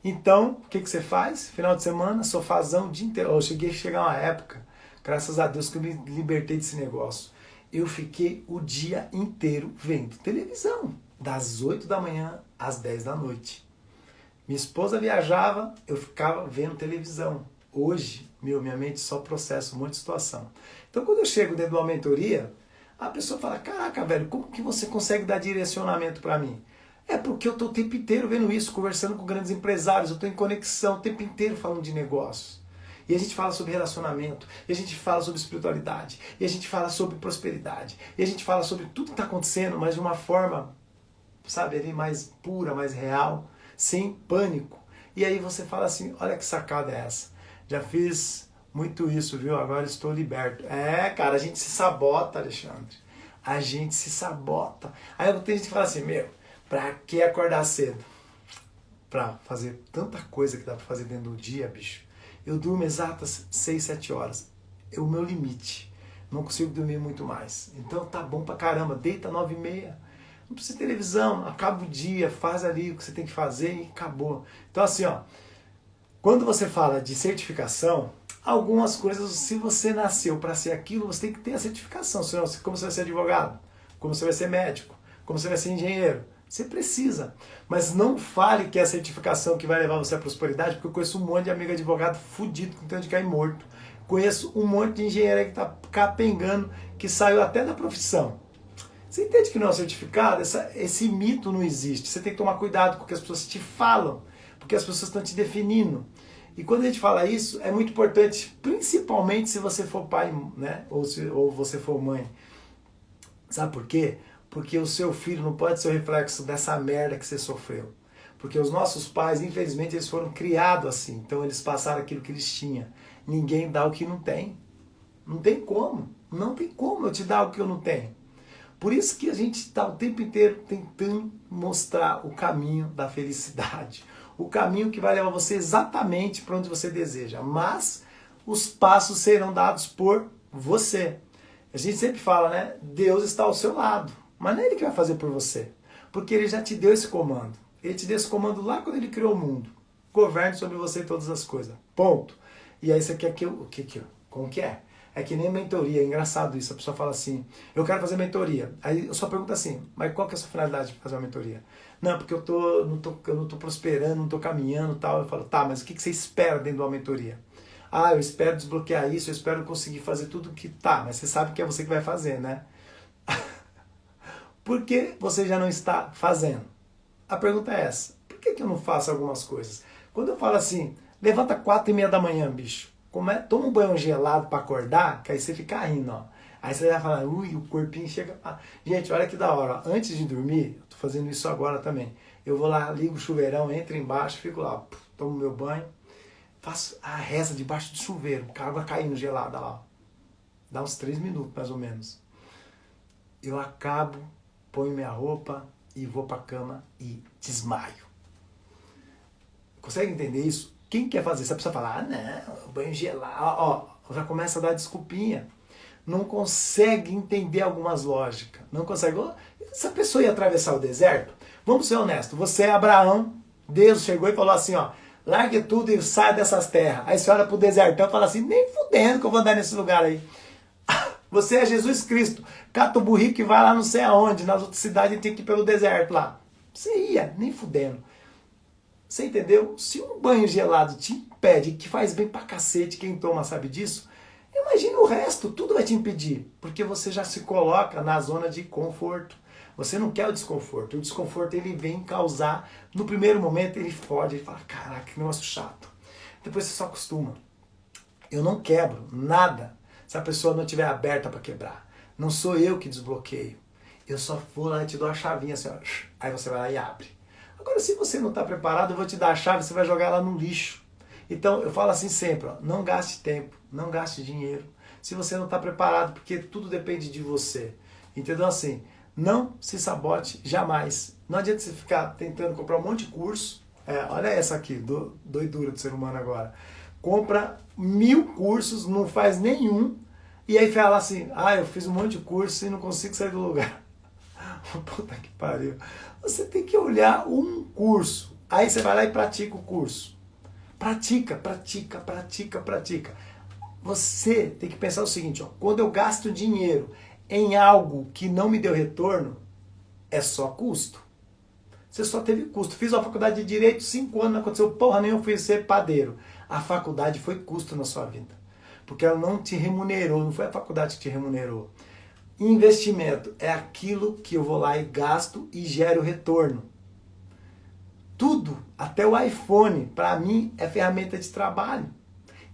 Então, o que você faz? Final de semana, sofazão o dia inteiro. Eu cheguei a chegar uma época, graças a Deus, que eu me libertei desse negócio. Eu fiquei o dia inteiro vendo televisão, das 8 da manhã às 10 da noite. Minha esposa viajava, eu ficava vendo televisão. Hoje, minha mente só processa um monte de situação. Então, quando eu chego dentro de uma mentoria, a pessoa fala, caraca, velho, como que você consegue dar direcionamento para mim? É porque eu estou o tempo inteiro vendo isso, conversando com grandes empresários, eu estou em conexão o tempo inteiro falando de negócios. E a gente fala sobre relacionamento, e a gente fala sobre espiritualidade, e a gente fala sobre prosperidade, e a gente fala sobre tudo que está acontecendo, mas de uma forma, sabe, ali mais pura, mais real, sem pânico. E aí você fala assim, olha que sacada é essa. Já fiz muito isso, viu? Agora estou liberto. É, cara, a gente se sabota, Alexandre. A gente se sabota. Aí tem gente que fala assim, meu, pra que acordar cedo? Pra fazer tanta coisa que dá pra fazer dentro do dia, bicho. Eu durmo exatas 6, 7 horas. É o meu limite. Não consigo dormir muito mais. Então tá bom pra caramba. Deita 9h30. Não precisa de televisão. Acaba o dia, faz ali o que você tem que fazer e acabou. Então assim, ó. Quando você fala de certificação, algumas coisas, se você nasceu para ser aquilo, você tem que ter a certificação. Senão, como você vai ser advogado? Como você vai ser médico? Como você vai ser engenheiro? Você precisa. Mas não fale que é a certificação que vai levar você à prosperidade, porque eu conheço um monte de amigo advogado fudido com tanto de cair morto. Conheço um monte de engenheiro que está capengando, que saiu até da profissão. Você entende que não é um certificado? Esse mito não existe. Você tem que tomar cuidado com o que as pessoas te falam, porque as pessoas estão te definindo. E quando a gente fala isso, é muito importante, principalmente se você for pai, né? Ou você for mãe. Sabe por quê? Porque o seu filho não pode ser o reflexo dessa merda que você sofreu. Porque os nossos pais, infelizmente, eles foram criados assim. Então eles passaram aquilo que eles tinham. Ninguém dá o que não tem. Não tem como. Não tem como eu te dar o que eu não tenho. Por isso que a gente está o tempo inteiro tentando mostrar o caminho da felicidade. O caminho que vai levar você exatamente para onde você deseja. Mas os passos serão dados por você. A gente sempre fala, né? Deus está ao seu lado. Mas não é Ele que vai fazer por você. Porque Ele já te deu esse comando. Ele te deu esse comando lá quando Ele criou o mundo. Governe sobre você todas as coisas. Ponto. E aí você quer que eu... Como que é? É que nem mentoria, é engraçado isso. A pessoa fala assim, eu quero fazer mentoria. Aí eu só pergunto assim, mas qual que é a sua finalidade de fazer uma mentoria? Não, porque eu não tô prosperando, não tô caminhando e tal. Eu falo, tá, mas o que você espera dentro de uma mentoria? Ah, eu espero desbloquear isso, eu espero conseguir fazer tudo que tá, mas você sabe que é você que vai fazer, né? Por que você já não está fazendo? A pergunta é essa, por que eu não faço algumas coisas? Quando eu falo assim, levanta 4h30 da manhã, bicho. Toma um banho gelado para acordar, que aí você fica rindo, ó. Aí você vai falar, ui, o corpinho chega... Gente, olha que da hora. Antes de dormir, eu tô fazendo isso agora também. Eu vou lá, ligo o chuveirão, entro embaixo, fico lá, tomo meu banho, faço a reza debaixo do chuveiro, com a água caindo gelada lá. Dá uns 3 minutos, mais ou menos. Eu acabo, ponho minha roupa e vou pra cama e desmaio. Consegue entender isso? Quem quer fazer? Se a pessoa falar, não, banho gelado, ó, já começa a dar desculpinha. Não consegue entender algumas lógicas. Não consegue. Essa pessoa ia atravessar o deserto? Vamos ser honestos. Você é Abraão, Deus chegou e falou assim, ó, largue tudo e sai dessas terras. Aí você olha pro desertão e fala assim, nem fudendo que eu vou andar nesse lugar aí. Você é Jesus Cristo. Cata o burrico e vai lá não sei aonde, nas outras cidades tem que ir pelo deserto lá. Você ia, nem fudendo. Você entendeu? Se um banho gelado te impede, que faz bem pra cacete, quem toma sabe disso, imagina o resto, tudo vai te impedir. Porque você já se coloca na zona de conforto. Você não quer o desconforto. O desconforto ele vem causar, no primeiro momento ele fode, ele fala, caraca, que negócio chato. Depois você só acostuma. Eu não quebro nada se a pessoa não estiver aberta para quebrar. Não sou eu que desbloqueio. Eu só vou lá e te dou a chavinha assim, ó, aí você vai lá e abre. Agora, se você não está preparado, eu vou te dar a chave, você vai jogar ela no lixo. Então, eu falo assim sempre, ó, não gaste tempo, não gaste dinheiro, se você não está preparado, porque tudo depende de você. Entendeu? Assim, não se sabote jamais. Não adianta você ficar tentando comprar um monte de curso. Olha essa aqui, doidura do ser humano agora. Compra 1000 cursos, não faz nenhum, e aí fala assim, eu fiz um monte de curso e não consigo sair do lugar. Puta que pariu. Você tem que olhar um curso. Aí você vai lá e pratica o curso. Pratica, pratica, pratica, pratica. Você tem que pensar o seguinte, ó, quando eu gasto dinheiro em algo que não me deu retorno, é só custo. Você só teve custo. Fiz a faculdade de Direito, 5 anos, não aconteceu porra nenhuma, eu fui ser padeiro. A faculdade foi custo na sua vida. Porque ela não te remunerou, não foi a faculdade que te remunerou. Investimento é aquilo que eu vou lá e gasto e gero retorno. Tudo, até o iPhone, para mim é ferramenta de trabalho.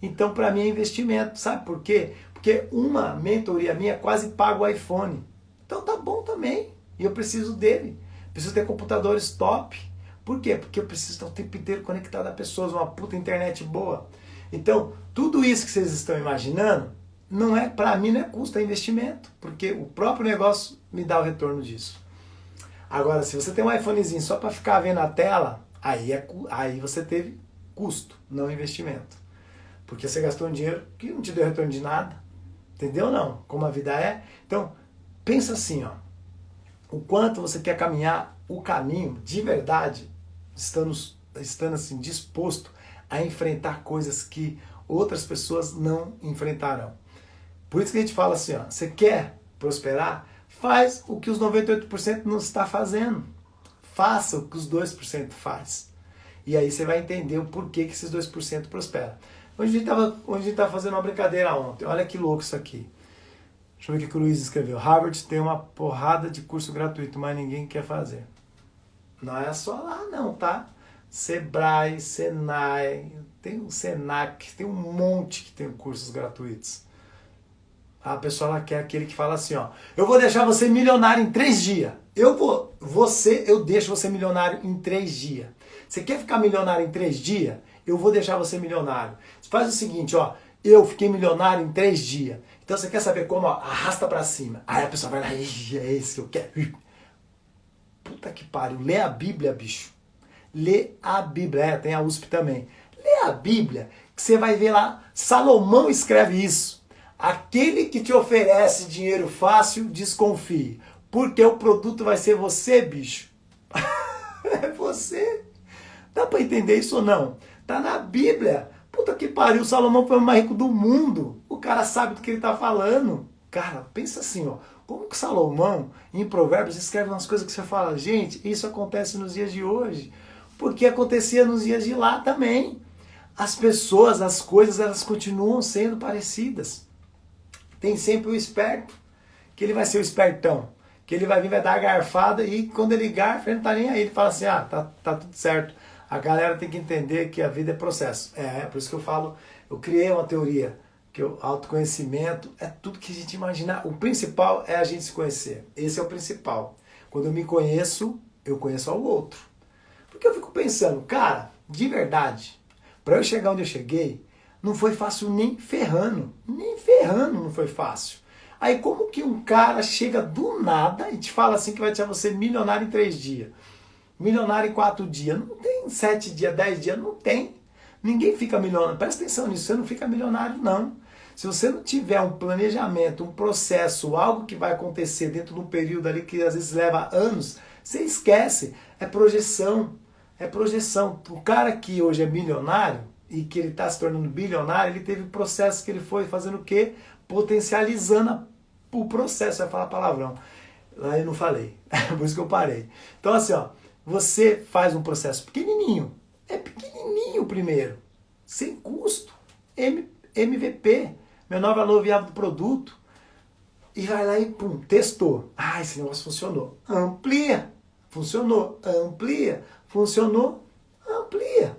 Então, para mim é investimento. Sabe por quê? Porque uma mentoria minha quase paga o iPhone. Então tá bom também. E eu preciso dele. Preciso ter computadores top. Por quê? Porque eu preciso estar o tempo inteiro conectado a pessoas, uma puta internet boa. Então, tudo isso que vocês estão imaginando, não é, para mim não é custo, é investimento. Porque o próprio negócio me dá o retorno disso. Agora, se você tem um iPhonezinho só para ficar vendo a tela, aí você teve custo, não investimento. Porque você gastou um dinheiro que não te deu retorno de nada. Entendeu não? Como a vida é. Então, pensa assim, ó. O quanto você quer caminhar o caminho de verdade, estando assim, disposto a enfrentar coisas que outras pessoas não enfrentarão. Por isso que a gente fala assim, ó, você quer prosperar? Faz o que os 98% não está fazendo. Faça o que os 2% faz. E aí você vai entender o porquê que esses 2% prosperam. Hoje a gente estava fazendo uma brincadeira ontem. Olha que louco isso aqui. Deixa eu ver o que o Luiz escreveu. Harvard tem uma porrada de curso gratuito, mas ninguém quer fazer. Não é só lá não, tá? Sebrae, Senai, tem o Senac, tem um monte que tem cursos gratuitos. A pessoa ela quer aquele que fala assim, ó, eu vou deixar você milionário em 3 dias. Eu deixo você milionário em 3 dias. Você quer ficar milionário em 3 dias? Eu vou deixar você milionário. Você faz o seguinte, ó, eu fiquei milionário em 3 dias. Então você quer saber como? Ó, arrasta pra cima. Aí a pessoa vai lá, é esse que eu quero. Puta que pariu, lê a Bíblia, bicho. Lê a Bíblia, tem a USP também. Lê a Bíblia, que você vai ver lá, Salomão escreve isso. Aquele que te oferece dinheiro fácil, desconfie. Porque o produto vai ser você, bicho. É você. Dá pra entender isso ou não? Tá na Bíblia. Puta que pariu, Salomão foi o mais rico do mundo. O cara sabe do que ele tá falando. Cara, pensa assim, ó. Como que Salomão, em Provérbios, escreve umas coisas que você fala, gente, isso acontece nos dias de hoje. Porque acontecia nos dias de lá também. As pessoas, as coisas, elas continuam sendo parecidas. Tem sempre o esperto, que ele vai ser o espertão. Que ele vai vir, vai dar a garfada e quando ele garfa, ele não tá nem aí. Ele fala assim, tá tudo certo. A galera tem que entender que a vida é processo. É por isso que eu falo, eu criei uma teoria, que o autoconhecimento é tudo que a gente imaginar. O principal é a gente se conhecer. Esse é o principal. Quando eu me conheço, eu conheço ao outro. Porque eu fico pensando, cara, de verdade, para eu chegar onde eu cheguei, não foi fácil nem ferrando. Nem ferrando não foi fácil. Aí como que um cara chega do nada e te fala assim que vai deixar você milionário em 3 dias? Milionário em 4 dias? Não tem 7 dias, 10 dias, não tem. Ninguém fica milionário. Presta atenção nisso, você não fica milionário não. Se você não tiver um planejamento, um processo, algo que vai acontecer dentro de um período ali que às vezes leva anos, você esquece. É projeção. É projeção. O cara que hoje é milionário e que ele está se tornando bilionário, ele teve processo que ele foi fazendo o quê? Potencializando o processo. Vai falar palavrão. Lá eu não falei. Por isso que eu parei. Então assim, ó, você faz um processo pequenininho. É pequenininho primeiro. Sem custo. MVP. Menor valor viável do produto. E vai lá e pum, testou. Ah, esse negócio funcionou. Amplia. Funcionou. Amplia. Funcionou. Amplia.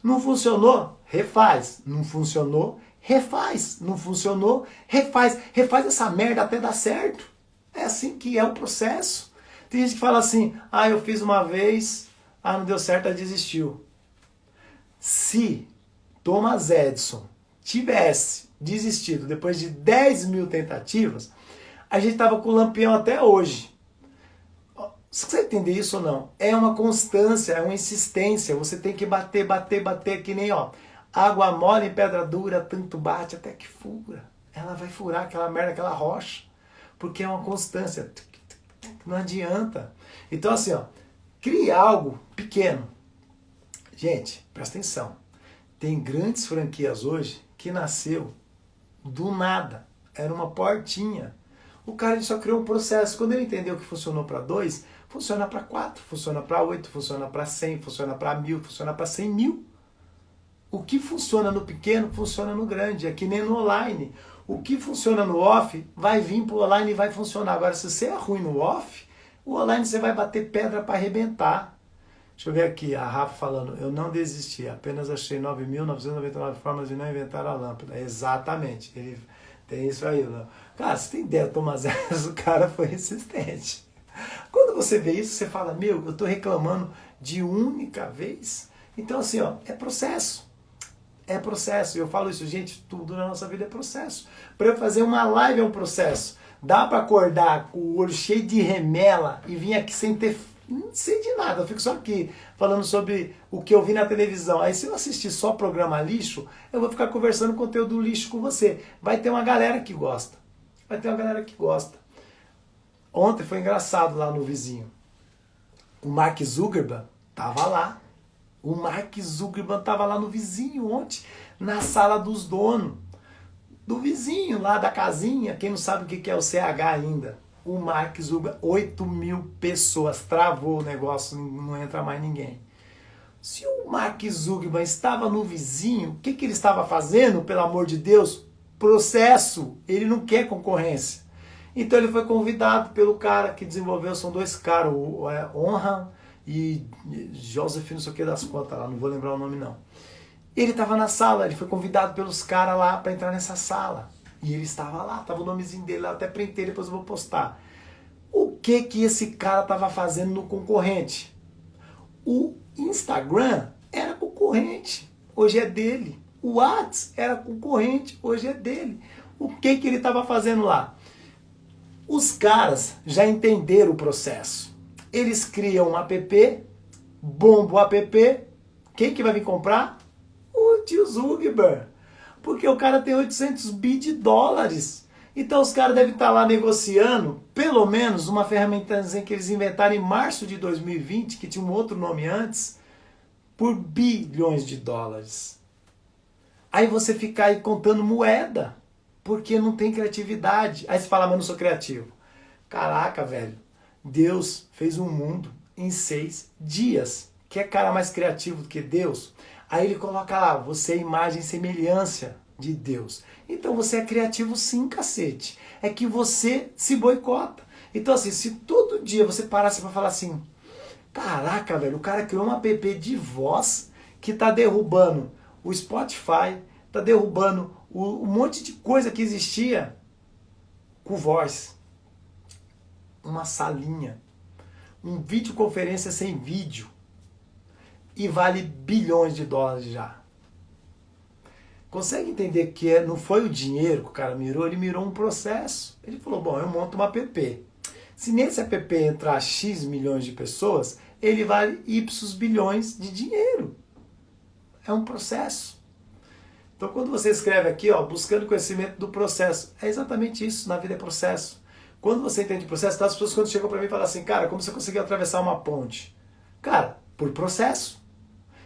Não funcionou? Refaz. Não funcionou? Refaz. Não funcionou? Refaz. Refaz essa merda até dar certo. É assim que é o processo. Tem gente que fala assim, eu fiz uma vez, não deu certo, ela desistiu. Se Thomas Edison tivesse desistido depois de 10 mil tentativas, a gente estava com o lampião até hoje. Você entender isso ou não? É uma constância, é uma insistência. Você tem que bater, bater, bater, que nem água mole em pedra dura, tanto bate até que fura. Ela vai furar aquela merda, aquela rocha. Porque é uma constância. Não adianta. Então assim, crie algo pequeno. Gente, presta atenção. Tem grandes franquias hoje que nasceu do nada. Era uma portinha. O cara ele só criou um processo. Quando ele entendeu que funcionou para 2, Funciona para 4, funciona para 8, funciona para 100, funciona para 1000, funciona para 100 mil. O que funciona no pequeno, funciona no grande. É que nem no online. O que funciona no off, vai vir para o online e vai funcionar. Agora, se você é ruim no off, o online você vai bater pedra para arrebentar. Deixa eu ver aqui, a Rafa falando, eu não desisti, apenas achei 9.999 formas de não inventar a lâmpada. Exatamente, ele tem isso aí. Não. Cara, você tem ideia, Thomas Edison, o cara foi insistente. Quando você vê isso, você fala, meu, eu estou reclamando de única vez. Então assim, ó, é processo. É processo. Eu falo isso, gente, tudo na nossa vida é processo. Para eu fazer uma live é um processo. Dá para acordar com o olho cheio de remela e vir aqui sem ter, não sei de nada. Eu fico só aqui falando sobre o que eu vi na televisão. Aí se eu assistir só programa lixo, eu vou ficar conversando conteúdo lixo com você. Vai ter uma galera que gosta. Vai ter uma galera que gosta. Ontem foi engraçado lá no vizinho. O Mark Zuckerberg tava lá. O Mark Zuckerberg estava lá no vizinho ontem, na sala dos donos. Do vizinho lá da casinha, quem não sabe o que é o CH ainda. O Mark Zuckerberg, 8 mil pessoas, travou o negócio, não entra mais ninguém. Se o Mark Zuckerberg estava no vizinho, o que ele estava fazendo, pelo amor de Deus? Processo, ele não quer concorrência. Então ele foi convidado pelo cara que desenvolveu, são dois caras, o Onhan e Joseph não sei o que das contas lá, não vou lembrar o nome não. Ele estava na sala, ele foi convidado pelos caras lá para entrar nessa sala. E ele estava lá, estava o nomezinho dele lá, até printei, depois eu vou postar. O que esse cara estava fazendo no concorrente? O Instagram era concorrente, hoje é dele. O WhatsApp era concorrente, hoje é dele. O que ele estava fazendo lá? Os caras já entenderam o processo. Eles criam um app, bomba o app, quem que vai vir comprar? O tio Zuckerberg. Porque o cara tem 800 bi de dólares. Então os caras devem estar lá negociando, pelo menos, uma ferramentazinha que eles inventaram em março de 2020, que tinha um outro nome antes, por bilhões de dólares. Aí você fica aí contando moeda, porque não tem criatividade. Aí você fala, mas não sou criativo. Caraca, velho. Deus fez um mundo em 6 dias. Que é cara mais criativo do que Deus? Aí ele coloca lá, você é imagem e semelhança de Deus. Então você é criativo sim, cacete. É que você se boicota. Então assim, se todo dia você parasse para falar assim, caraca, velho, o cara criou um app de voz que tá derrubando o Spotify, tá derrubando um monte de coisa que existia com voz. Uma salinha, um videoconferência sem vídeo e vale bilhões de dólares já. Consegue entender que não foi o dinheiro que o cara mirou, ele mirou um processo. Ele falou, bom, eu monto uma app. Se nesse app entrar X milhões de pessoas, ele vale Y bilhões de dinheiro. É um processo. Então quando você escreve aqui, ó, buscando conhecimento do processo, é exatamente isso, na vida é processo. Quando você entende o processo, as pessoas quando chegam para mim e falam assim, cara, como você conseguiu atravessar uma ponte? Cara, por processo.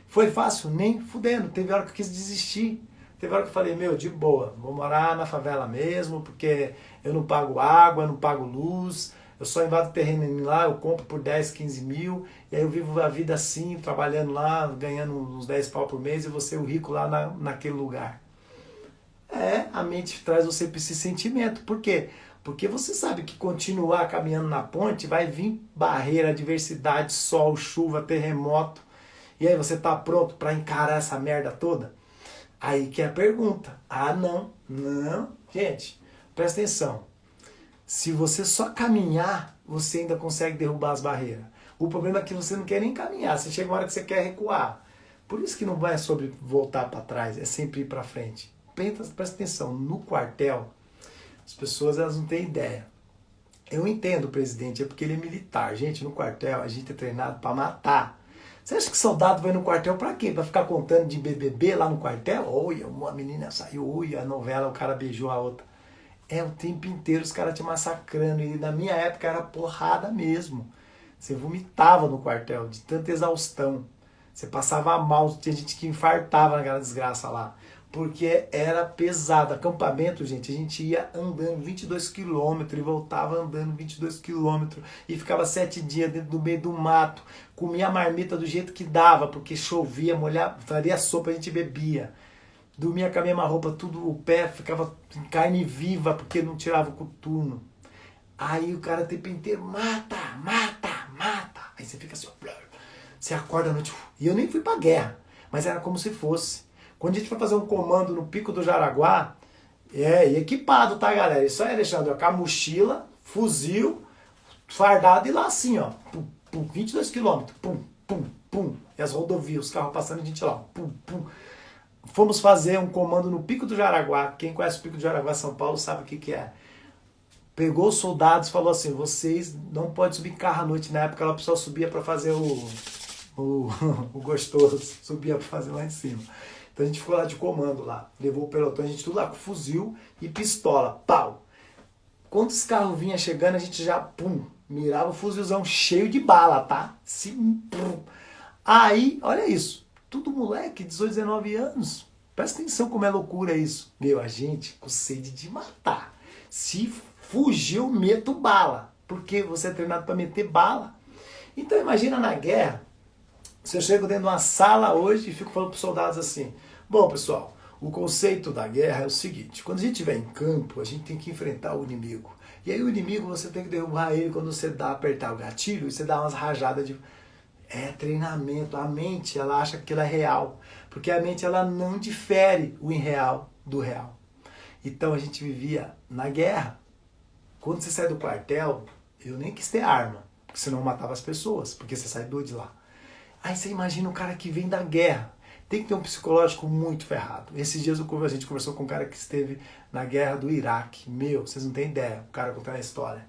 Foi fácil? Nem fudendo. Teve hora que eu quis desistir. Teve hora que eu falei, meu, de boa, vou morar na favela mesmo, porque eu não pago água, eu não pago luz, eu só invado terreno lá, eu compro por 10, 15 mil, e aí eu vivo a vida assim, trabalhando lá, ganhando uns 10 pau por mês, e vou ser o rico lá naquele lugar. A mente traz você para esse sentimento. Por quê? Porque você sabe que continuar caminhando na ponte vai vir barreira, adversidade, sol, chuva, terremoto. E aí você tá pronto para encarar essa merda toda? Aí que é a pergunta. Ah, não. Gente, presta atenção. Se você só caminhar, você ainda consegue derrubar as barreiras. O problema é que você não quer nem caminhar. Você chega uma hora que você quer recuar. Por isso que não é sobre voltar para trás, é sempre ir para frente. Presta atenção. No quartel, as pessoas elas não têm ideia. Eu entendo o presidente, é porque ele é militar. Gente, no quartel a gente é treinado para matar. Você acha que soldado vai no quartel para quê? Para ficar contando de BBB lá no quartel? Olha, uma menina saiu, olha, a novela, o cara beijou a outra. É o tempo inteiro os caras te massacrando. E na minha época era porrada mesmo. Você vomitava no quartel, de tanta exaustão. Você passava mal, tinha gente que infartava naquela desgraça lá. porque era pesado. Acampamento, gente, a gente ia andando 22 quilômetros e voltava andando 22 quilômetros e ficava 7 dias dentro do meio do mato, comia a marmita do jeito que dava, porque chovia, molhava, faria sopa, a gente bebia. Dormia com a mesma roupa, tudo, o pé ficava em carne viva, porque não tirava o coturno. Aí o cara o tempo inteiro, mata, mata, mata. Aí você fica assim, ó, você acorda à noite. E eu nem fui pra guerra, mas era como se fosse. Quando a gente foi fazer um comando no Pico do Jaraguá, e equipado, tá, galera? Isso aí, Alexandre, com a mochila, fuzil, fardado e lá assim, ó, pum, pum, 22 quilômetros, pum, pum, pum. E as rodovias, os carros passando e a gente lá, pum, pum. Fomos fazer um comando no Pico do Jaraguá. Quem conhece o Pico do Jaraguá, São Paulo, sabe o que é. Pegou os soldados e falou assim, vocês não podem subir em carro à noite. Na época, a pessoa subia para fazer o gostoso, subia para fazer lá em cima. Então a gente ficou lá de comando lá, levou o pelotão, a gente tudo lá com fuzil e pistola, pau. Quando os carros vinham chegando, a gente já, pum, mirava o fuzilzão cheio de bala, tá? Sim, pum. Aí, olha isso, tudo moleque, 18, 19 anos. Presta atenção como é loucura isso. Meu, a gente com sede de matar. Se fugir, eu meto bala, porque você é treinado para meter bala. Então imagina na guerra, se eu chego dentro de uma sala hoje e fico falando para os soldados assim, bom, pessoal, o conceito da guerra é o seguinte, quando a gente estiver em campo, a gente tem que enfrentar o inimigo. E aí o inimigo você tem que derrubar ele quando você apertar o gatilho e você dá umas rajadas de... É treinamento. A mente, ela acha que aquilo é real. Porque a mente, ela não difere o irreal do real. Então a gente vivia na guerra. Quando você sai do quartel, eu nem quis ter arma, porque senão eu matava as pessoas, porque você sai doido de lá. Aí você imagina o cara que vem da guerra. Tem que ter um psicológico muito ferrado. Esses dias a gente conversou com um cara que esteve na guerra do Iraque. Meu, vocês não têm ideia, o cara contando a história.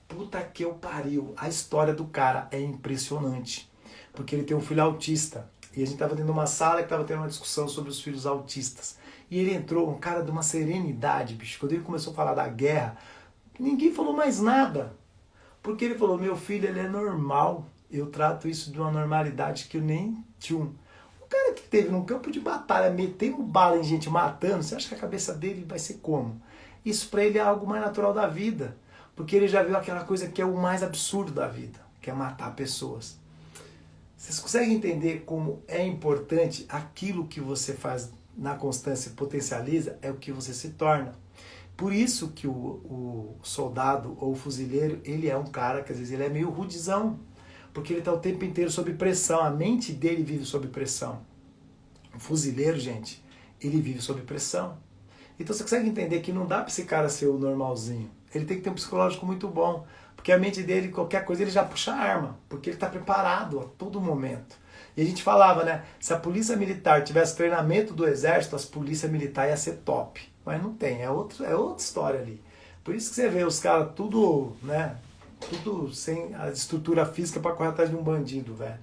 Puta que eu pariu. A história do cara é impressionante. Porque ele tem um filho autista. E a gente estava dentro de uma sala que estava tendo uma discussão sobre os filhos autistas. E ele entrou, um cara de uma serenidade, bicho. Quando ele começou a falar da guerra, ninguém falou mais nada. Porque ele falou, meu filho, ele é normal. Eu trato isso de uma normalidade que eu nem tinha. O cara que teve num campo de batalha, metendo bala em gente, matando, você acha que a cabeça dele vai ser como? Isso para ele é algo mais natural da vida. Porque ele já viu aquela coisa que é o mais absurdo da vida, que é matar pessoas. Vocês conseguem entender como é importante aquilo que você faz na constância e potencializa é o que você se torna. Por isso que o soldado ou o fuzileiro, ele é um cara que às vezes ele é meio rudizão, porque ele está o tempo inteiro sob pressão, a mente dele vive sob pressão. O fuzileiro, gente, ele vive sob pressão. Então você consegue entender que não dá para esse cara ser o normalzinho. Ele tem que ter um psicológico muito bom, porque a mente dele, qualquer coisa, ele já puxa a arma, porque ele está preparado a todo momento. E a gente falava, né, se a polícia militar tivesse treinamento do exército, as polícias militares ia ser top. Mas não tem, é outra história ali. Por isso que você vê os caras tudo, né, tudo sem a estrutura física para correr atrás de um bandido, velho.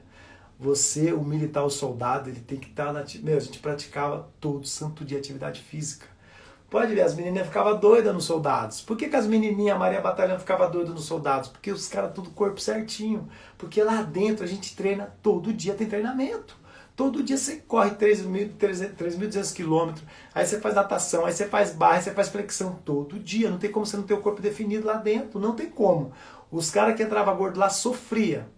Você, o militar, o soldado, ele tem que estar na... Meu, a gente praticava todo santo dia atividade física. Pode ver, as menininhas ficavam doidas nos soldados. Por que as menininhas, a Maria Batalhão, ficava doida nos soldados? Porque os caras tudo corpo certinho. Porque lá dentro a gente treina, todo dia tem treinamento. Todo dia você corre 3.200 quilômetros, aí você faz natação, aí você faz barra, aí você faz flexão. Todo dia, não tem como você não ter o corpo definido lá dentro, não tem como. Os caras que entravam gordo lá sofria,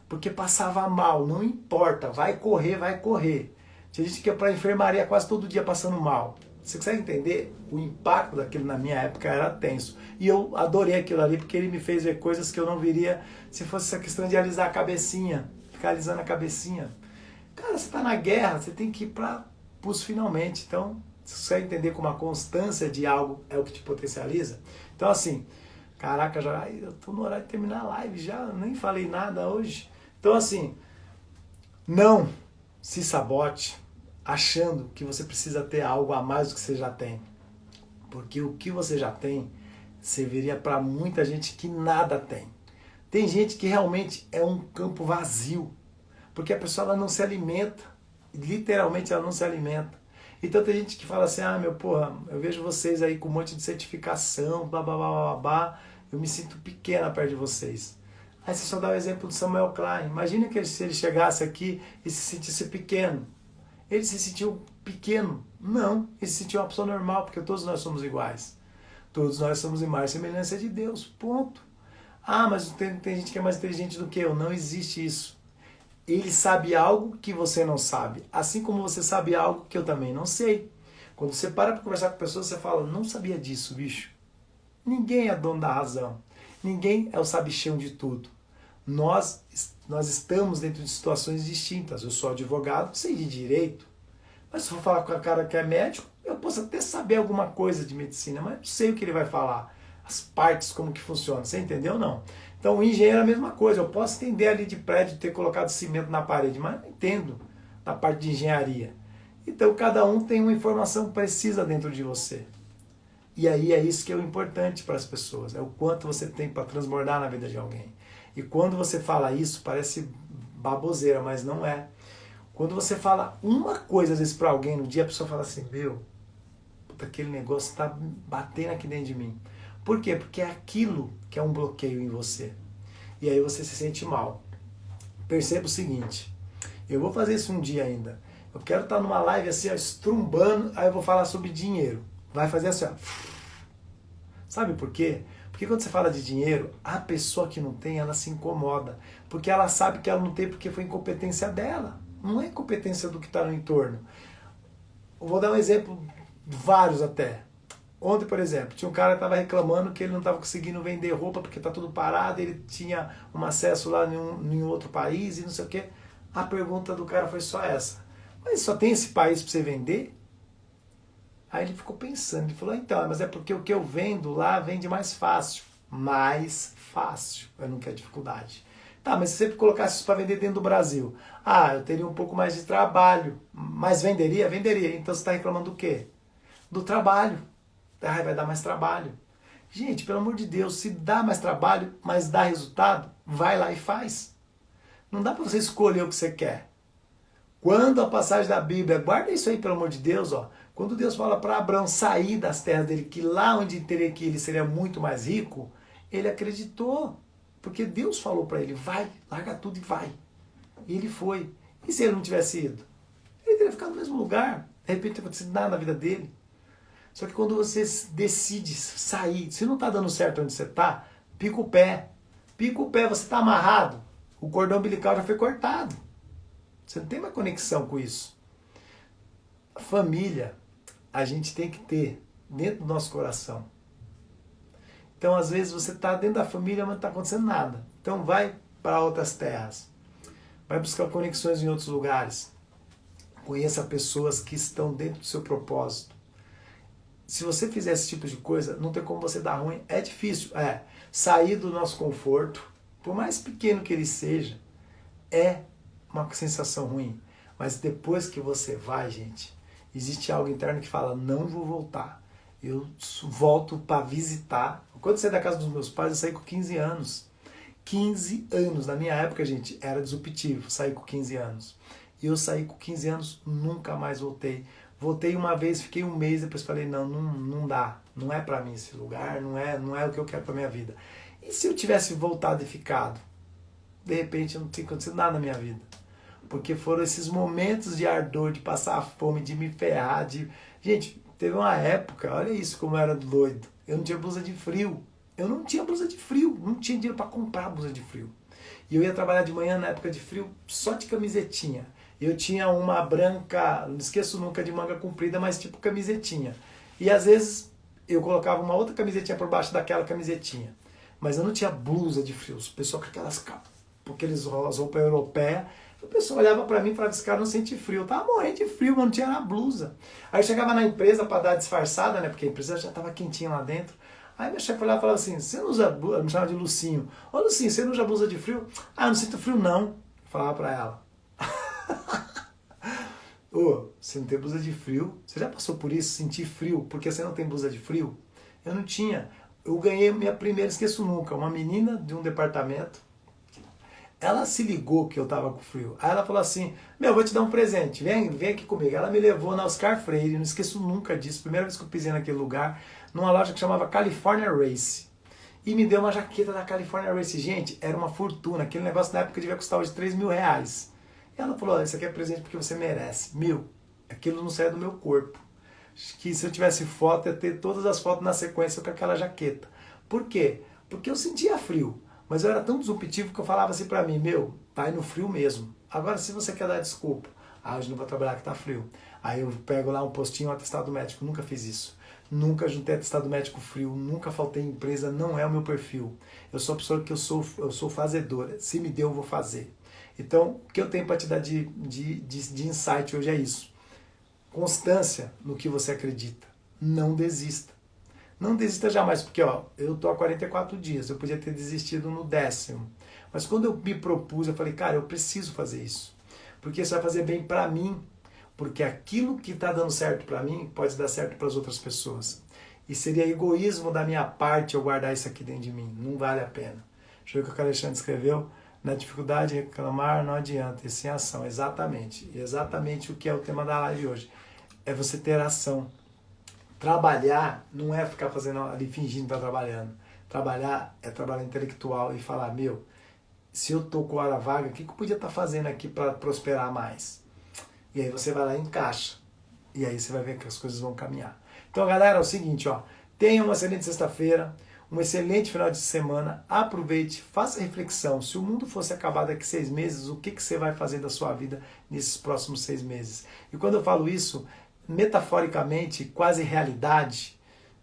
porque passava mal, não importa, vai correr, vai correr. Tinha gente que ia pra enfermaria quase todo dia passando mal. Você consegue entender? O impacto daquilo na minha época era tenso. E eu adorei aquilo ali, porque ele me fez ver coisas que eu não viria se fosse essa questão de alisar a cabecinha, ficar alisando a cabecinha. Cara, você tá na guerra, você tem que ir para os finalmente. Então, você consegue entender como a constância de algo é o que te potencializa? Então, assim, caraca, eu tô no horário de terminar a live já, nem falei nada hoje. Então, assim, não se sabote achando que você precisa ter algo a mais do que você já tem. Porque o que você já tem serviria para muita gente que nada tem. Tem gente que realmente é um campo vazio. Porque a pessoa ela não se alimenta, literalmente ela não se alimenta. Então tem gente que fala assim, meu porra, eu vejo vocês aí com um monte de certificação, blá blá blá blá blá, eu me sinto pequena perto de vocês. Aí você só dá o exemplo do Samuel Klein. Imagina que se ele chegasse aqui e se sentisse pequeno. Ele se sentiu pequeno? Não, ele se sentiu uma pessoa normal, porque todos nós somos iguais. Todos nós somos imagem e semelhança de Deus, ponto. Ah, mas tem gente que é mais inteligente do que eu. Não existe isso. Ele sabe algo que você não sabe, assim como você sabe algo que eu também não sei. Quando você para conversar com pessoas, você fala, não sabia disso, bicho. Ninguém é dono da razão. Ninguém é o sabichão de tudo. Nós estamos dentro de situações distintas. Eu sou advogado, sei de direito. Mas se eu for falar com a cara que é médico, eu posso até saber alguma coisa de medicina, mas não sei o que ele vai falar. As partes, como que funciona. Você entendeu ou não? Então o engenheiro é a mesma coisa. Eu posso entender ali de prédio, ter colocado cimento na parede, mas não entendo na parte de engenharia. Então cada um tem uma informação precisa dentro de você. E aí é isso que é o importante para as pessoas. É o quanto você tem para transbordar na vida de alguém. E quando você fala isso, parece baboseira, mas não é. Quando você fala uma coisa, às vezes, para alguém no dia, a pessoa fala assim, meu, puta, aquele negócio está batendo aqui dentro de mim. Por quê? Porque é aquilo que é um bloqueio em você. E aí você se sente mal. Perceba o seguinte, eu vou fazer isso um dia ainda. Eu quero estar numa live assim, ó, estrumbando, aí eu vou falar sobre dinheiro. Vai fazer assim, ó. Sabe por quê? Porque quando você fala de dinheiro, a pessoa que não tem, ela se incomoda. Porque ela sabe que ela não tem porque foi incompetência dela. Não é incompetência do que está no entorno. Eu vou dar um exemplo, vários até. Ontem, por exemplo, tinha um cara que estava reclamando que ele não estava conseguindo vender roupa porque está tudo parado, ele tinha um acesso lá em outro país e não sei o quê. A pergunta do cara foi só essa. Mas só tem esse país para você vender? Aí ele ficou pensando, ele falou, então, mas é porque o que eu vendo lá vende mais fácil. Mais fácil, eu não quero dificuldade. Tá, mas se você colocasse isso para vender dentro do Brasil, eu teria um pouco mais de trabalho, mas venderia? Venderia. Então você está reclamando do quê? Do trabalho. Vai dar mais trabalho. Gente, pelo amor de Deus, se dá mais trabalho, mas dá resultado, vai lá e faz. Não dá para você escolher o que você quer. Quando a passagem da Bíblia, guarda isso aí pelo amor de Deus, ó. Quando Deus fala para Abraão sair das terras dele, que lá onde teria que ir ele seria muito mais rico, ele acreditou. Porque Deus falou para ele, vai, larga tudo e vai. E ele foi. E se ele não tivesse ido? Ele teria ficado no mesmo lugar. De repente não teria acontecido nada na vida dele. Só que quando você decide sair, se não está dando certo onde você está, pica o pé. Pica o pé, você está amarrado. O cordão umbilical já foi cortado. Você não tem mais conexão com isso. A família, a gente tem que ter dentro do nosso coração. Então, às vezes, você está dentro da família, mas não está acontecendo nada. Então, vai para outras terras. Vai buscar conexões em outros lugares. Conheça pessoas que estão dentro do seu propósito. Se você fizer esse tipo de coisa, não tem como você dar ruim. É difícil. Sair do nosso conforto, por mais pequeno que ele seja, é uma sensação ruim. Mas depois que você vai, gente, existe algo interno que fala, não vou voltar. Eu volto para visitar. Quando eu saí da casa dos meus pais, eu saí com 15 anos. 15 anos. Na minha época, gente, era disruptivo sair com 15 anos. E eu saí com 15 anos, nunca mais voltei. Voltei uma vez, fiquei um mês, depois falei, não dá. Não é para mim esse lugar, não é o que eu quero para minha vida. E se eu tivesse voltado e ficado? De repente, não tinha acontecido nada na minha vida. Porque foram esses momentos de ardor, de passar fome, de me ferrar, Gente, teve uma época, olha isso como eu era doido. Eu não tinha blusa de frio. Eu não tinha blusa de frio. Não tinha dinheiro para comprar blusa de frio. E eu ia trabalhar de manhã na época de frio só de camisetinha. Eu tinha uma branca, não esqueço nunca, de manga comprida, mas tipo camisetinha. E às vezes eu colocava uma outra camisetinha por baixo daquela camisetinha. Mas eu não tinha blusa de frio. O pessoal com aquelas roupas europeias. O pessoal olhava pra mim e falava, esse cara não sente frio. Eu tava morrendo de frio, mas não tinha na blusa. Aí eu chegava na empresa pra dar disfarçada, né? Porque a empresa já tava quentinha lá dentro. Aí meu chefe olhava e falava assim, você não usa blusa? Me chamava de Lucinho. Ô Lucinho, você não usa blusa de frio? Eu não sinto frio não. Eu falava pra ela. Você não tem blusa de frio? Você já passou por isso, sentir frio, porque você não tem blusa de frio? Eu não tinha. Eu ganhei minha primeira, esqueço nunca, uma menina de um departamento. Ela se ligou que eu tava com frio. Aí ela falou assim, vou te dar um presente, vem aqui comigo. Ela me levou na Oscar Freire, não esqueço nunca disso, primeira vez que eu pisei naquele lugar, numa loja que chamava California Race. E me deu uma jaqueta da California Race. Gente, era uma fortuna, aquele negócio na época devia custar hoje R$3.000. E ela falou, isso aqui é presente porque você merece. Aquilo não saía do meu corpo. Que se eu tivesse foto, ia ter todas as fotos na sequência com aquela jaqueta. Por quê? Porque eu sentia frio. Mas eu era tão disruptivo que eu falava assim pra mim, meu, tá aí no frio mesmo. Agora, se você quer dar desculpa, hoje não vou trabalhar que tá frio. Aí eu pego lá um postinho, um atestado médico. Nunca fiz isso. Nunca juntei atestado médico frio, nunca faltei em empresa, não é o meu perfil. Eu sou a pessoa que eu sou fazedora. Se me deu, eu vou fazer. Então, o que eu tenho para te dar de insight hoje é isso. Constância no que você acredita. Não desista. Não desista jamais, porque ó, eu tô há 44 dias, eu podia ter desistido no 10º. Mas quando eu me propus, eu falei, cara, eu preciso fazer isso. Porque isso vai fazer bem para mim. Porque aquilo que está dando certo para mim pode dar certo para as outras pessoas. E seria egoísmo da minha parte eu guardar isso aqui dentro de mim. Não vale a pena. Deixa eu ver o que o Alexandre escreveu. Na dificuldade, reclamar não adianta. E sem ação. Exatamente. Exatamente o que é o tema da live hoje. É você ter ação. Trabalhar não é ficar fazendo ali fingindo que está trabalhando. Trabalhar é trabalho intelectual e falar, meu, se eu estou com hora vaga, o que eu podia estar fazendo aqui para prosperar mais? E aí você vai lá e encaixa. E aí você vai ver que as coisas vão caminhar. Então, galera, é o seguinte, ó. Tenha uma excelente sexta-feira, um excelente final de semana. Aproveite, faça reflexão. Se o mundo fosse acabar daqui 6 meses, o que você vai fazer da sua vida nesses próximos 6 meses? E quando eu falo isso, metaforicamente, quase realidade,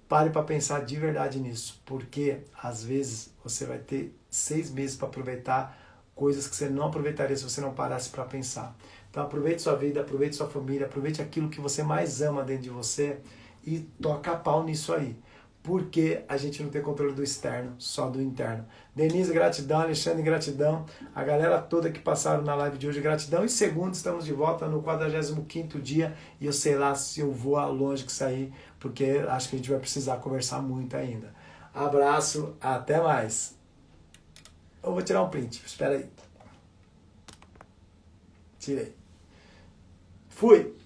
pare para pensar de verdade nisso. Porque, às vezes, você vai ter 6 meses para aproveitar coisas que você não aproveitaria se você não parasse para pensar. Então aproveite sua vida, aproveite sua família, aproveite aquilo que você mais ama dentro de você e toca a pau nisso aí. Porque a gente não tem controle do externo, só do interno. Denise, gratidão. Alexandre, gratidão. A galera toda que passaram na live de hoje, gratidão. E segundo, estamos de volta no 45º dia e eu sei lá se eu vou longe que sair, porque acho que a gente vai precisar conversar muito ainda. Abraço, até mais. Eu vou tirar um print, espera aí. Tirei. Fui!